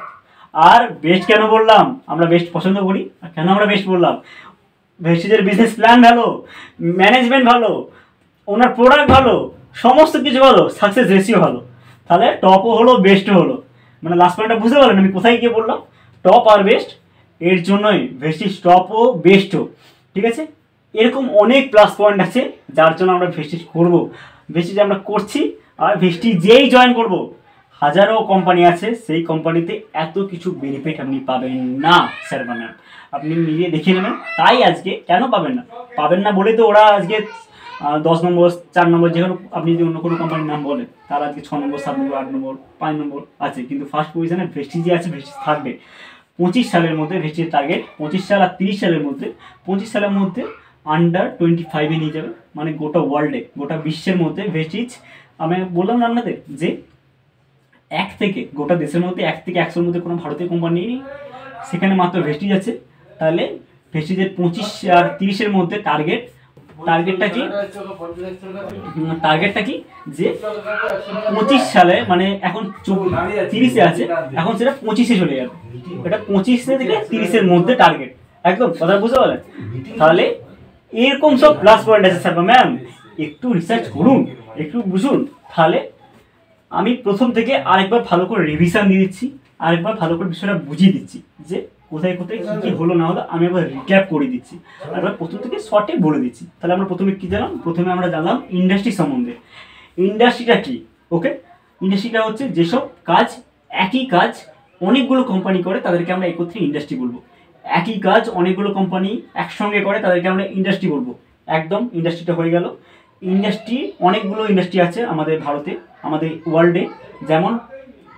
আর বেস্ট কেন বললাম, আমরা বেস্ট পছন্দ করি, আর কেন আমরা বেস্ট বললাম, ভেস্টিজের বিজনেস প্ল্যান ভালো, ম্যানেজমেন্ট ভালো, ওনার প্রোডাক্ট ভালো, সমস্ত কিছু ভালো, সাকসেস রেশিও ভালো। তাহলে টপও হলো বেস্টও হলো। মানে লাস্ট পয়েন্টটা বুঝতে পারলেন আমি কোথায় গিয়ে বললাম টপ আর বেস্ট, এর জন্যই ভেস্টিজ টপও বেস্টও। ঠিক আছে, এরকম অনেক প্লাস পয়েন্ট আছে যার জন্য আমরা ভেস্টিজ করবো, ভেস্টিজ আমরা করছি। আর ভেস্টিজ যেই জয়েন করব, হাজারো কোম্পানি আছে, সেই কোম্পানিতে এত কিছু বেনিফিট আপনি পাবেন না স্যার বানান, আপনি নিজে দেখে নেবেন। তাই আজকে কেন পাবেন না, পাবেন না বলে তো ওরা আজকে 10 নম্বর 4 নম্বর, যেখানে আপনি যদি অন্য কোনো কোম্পানির নাম বলেন তার আজকে 6 নম্বর 7 নম্বর 8 নম্বর 5 নম্বর আছে, কিন্তু ফার্স্ট পজিশনে ভেস্টিজই আছে, ভেস্টিজ থাকবে। 25 সালের মধ্যে ভেস্টিজের টার্গেট 25 সাল আর 30 সালের মধ্যে, 25 সালের মধ্যে আন্ডার 25-এ নিয়ে যাবে, মানে গোটা ওয়ার্ল্ডে গোটা বিশ্বের মধ্যে ভেস্টিজ, আমি বললাম না আপনাদের যে গোটা দেশের মধ্যে 1 থেকে 100-র মধ্যে কোনো ভারতীয় কোম্পানি নেই, সেখানে মাত্র ভেস্টিজ আছে। তাহলে ভেস্টিজের 25 আর 30-এর মধ্যে টার্গেটটা কি যে 25 সালে, মানে এখন 30-এ আছে, এখন সেটা 25-এ চলে যাবে। এটা 25 থেকে 30-এর মধ্যে টার্গেট, একদম কথা বুঝতে পারলেন? তাহলে এরকম সব প্লাস পয়েন্ট আছে স্যার ম্যাম, একটু রিসার্চ করুন, একটু বুঝুন। তাহলে আমি প্রথম থেকে আরেকবার ভালো করে রিভিশন দিয়ে দিচ্ছি, আরেকবার ভালো করে বিষয়টা বুঝিয়ে দিচ্ছি যে কোথায় কোথায় কী কী হলো না হলো, আমি একবার রিক্যাপ করে দিচ্ছি, একবার প্রথম থেকে শর্টে বলে দিচ্ছি। তাহলে আমরা প্রথমে কী জানলাম? প্রথমে আমরা জানলাম ইন্ডাস্ট্রি সম্বন্ধে। ইন্ডাস্ট্রিটা কি? ওকে, ইন্ডাস্ট্রিটা হচ্ছে যেসব কাজ, একই কাজ অনেকগুলো কোম্পানি করে তাদেরকে আমরা একত্রে ইন্ডাস্ট্রি বলবো। একই কাজ অনেকগুলো কোম্পানি একসঙ্গে করে তাদেরকে আমরা ইন্ডাস্ট্রি বলবো। একদম ইন্ডাস্ট্রিটা হয়ে গেল। ইন্ডাস্ট্রি, অনেকগুলো ইন্ডাস্ট্রি আছে আমাদের ভারতে, আমাদের ওয়ার্ল্ডে, যেমন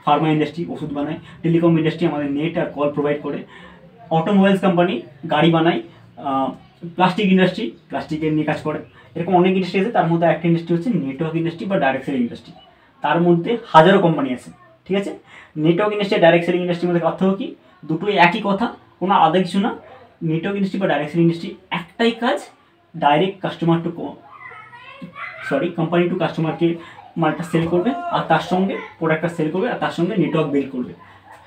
ফার্মা ইন্ডাস্ট্রি ওষুধ বানায়, টেলিকম ইন্ডাস্ট্রি আমাদের নেট আর কল প্রোভাইড করে, অটোমোবাইলস কোম্পানি গাড়ি বানায়, প্লাস্টিক ইন্ডাস্ট্রি প্লাস্টিকের নিয়ে কাজ করে। এরকম অনেক ইন্ডাস্ট্রি আছে। তার মধ্যে একটা ইন্ডাস্ট্রি হচ্ছে নেটওয়ার্ক ইন্ডাস্ট্রি বা ডাইরেক্ট সেলিং ইন্ডাস্ট্রি। তার মধ্যে হাজারো কোম্পানি আছে, ঠিক আছে? নেটওয়ার্ক ইন্ডাস্ট্রি আর ডাইরেক্ট সেলিং ইন্ডাস্ট্রির মধ্যে পার্থক্য কি? দুটোই একই কথা, কোনো আলাদা কিছু না। নেটওয়ার্ক ইন্ডাস্ট্রি বা ডাইরেক্ট সেলিং ইন্ডাস্ট্রি একটাই কাজ, ডাইরেক্ট কোম্পানি টু কাস্টমারকে মালটা সেল করবে, আর তার সঙ্গে প্রোডাক্টটা সেল করবে, আর তার সঙ্গে নেটওয়ার্ক বিল্ড করবে।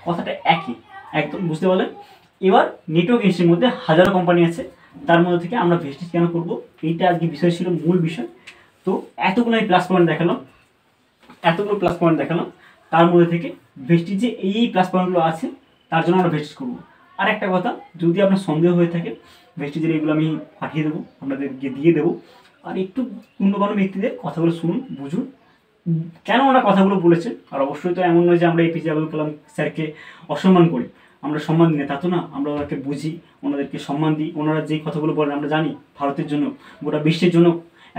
কথাটা একই, একদম বুঝতে পারলেন? এবার নেটওয়ার্ক ইন্ডাস্ট্রির মধ্যে হাজারো কোম্পানি আছে, তার মধ্যে থেকে আমরা ভেস্টিজ কেন করবো, এইটা আজকে বিষয় ছিল, মূল বিষয়। তো এতগুলো আমি প্লাস পয়েন্ট দেখালাম, তার মধ্যে থেকে ভেস্টিজে এই প্লাস পয়েন্টগুলো আছে, তার জন্য আমরা ভেস্টিজ করবো। আর একটা কথা, যদি আপনার সন্দেহ হয়ে থাকে, ভেস্টিজের এইগুলো আমি পাঠিয়ে দেবো, আপনাদেরকে দিয়ে দেবো। আর একটু অন্যবান ব্যক্তিদের কথাগুলো শুনুন, বুঝুন কেন ওরা কথাগুলো বলেছে। আর অবশ্যই তো এমন নয় যে আমরা এপিজে আবুল কালাম স্যারকে অসম্মান করি, আমরা সম্মান দিই না, তা তো না। আমরা ওনাকে বুঝি, ওনাদেরকে সম্মান দিই। ওনারা যেই কথাগুলো বলেন আমরা জানি ভারতের জন্য, গোটা বিশ্বের জন্য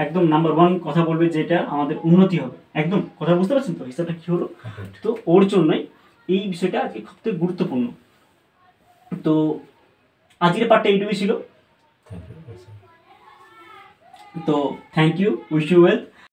একদম নাম্বার 1 কথা বলবে, যেটা আমাদের উন্নতি হবে। একদম কথা বুঝতে পারছেন তো হিসাবটা কী হলো? তো ওর জন্যই এই বিষয়টা আজকে খুব গুরুত্বপূর্ণ। তো আজকের পার্টটা এইটুকুই ছিল। তো thank you, wish you well.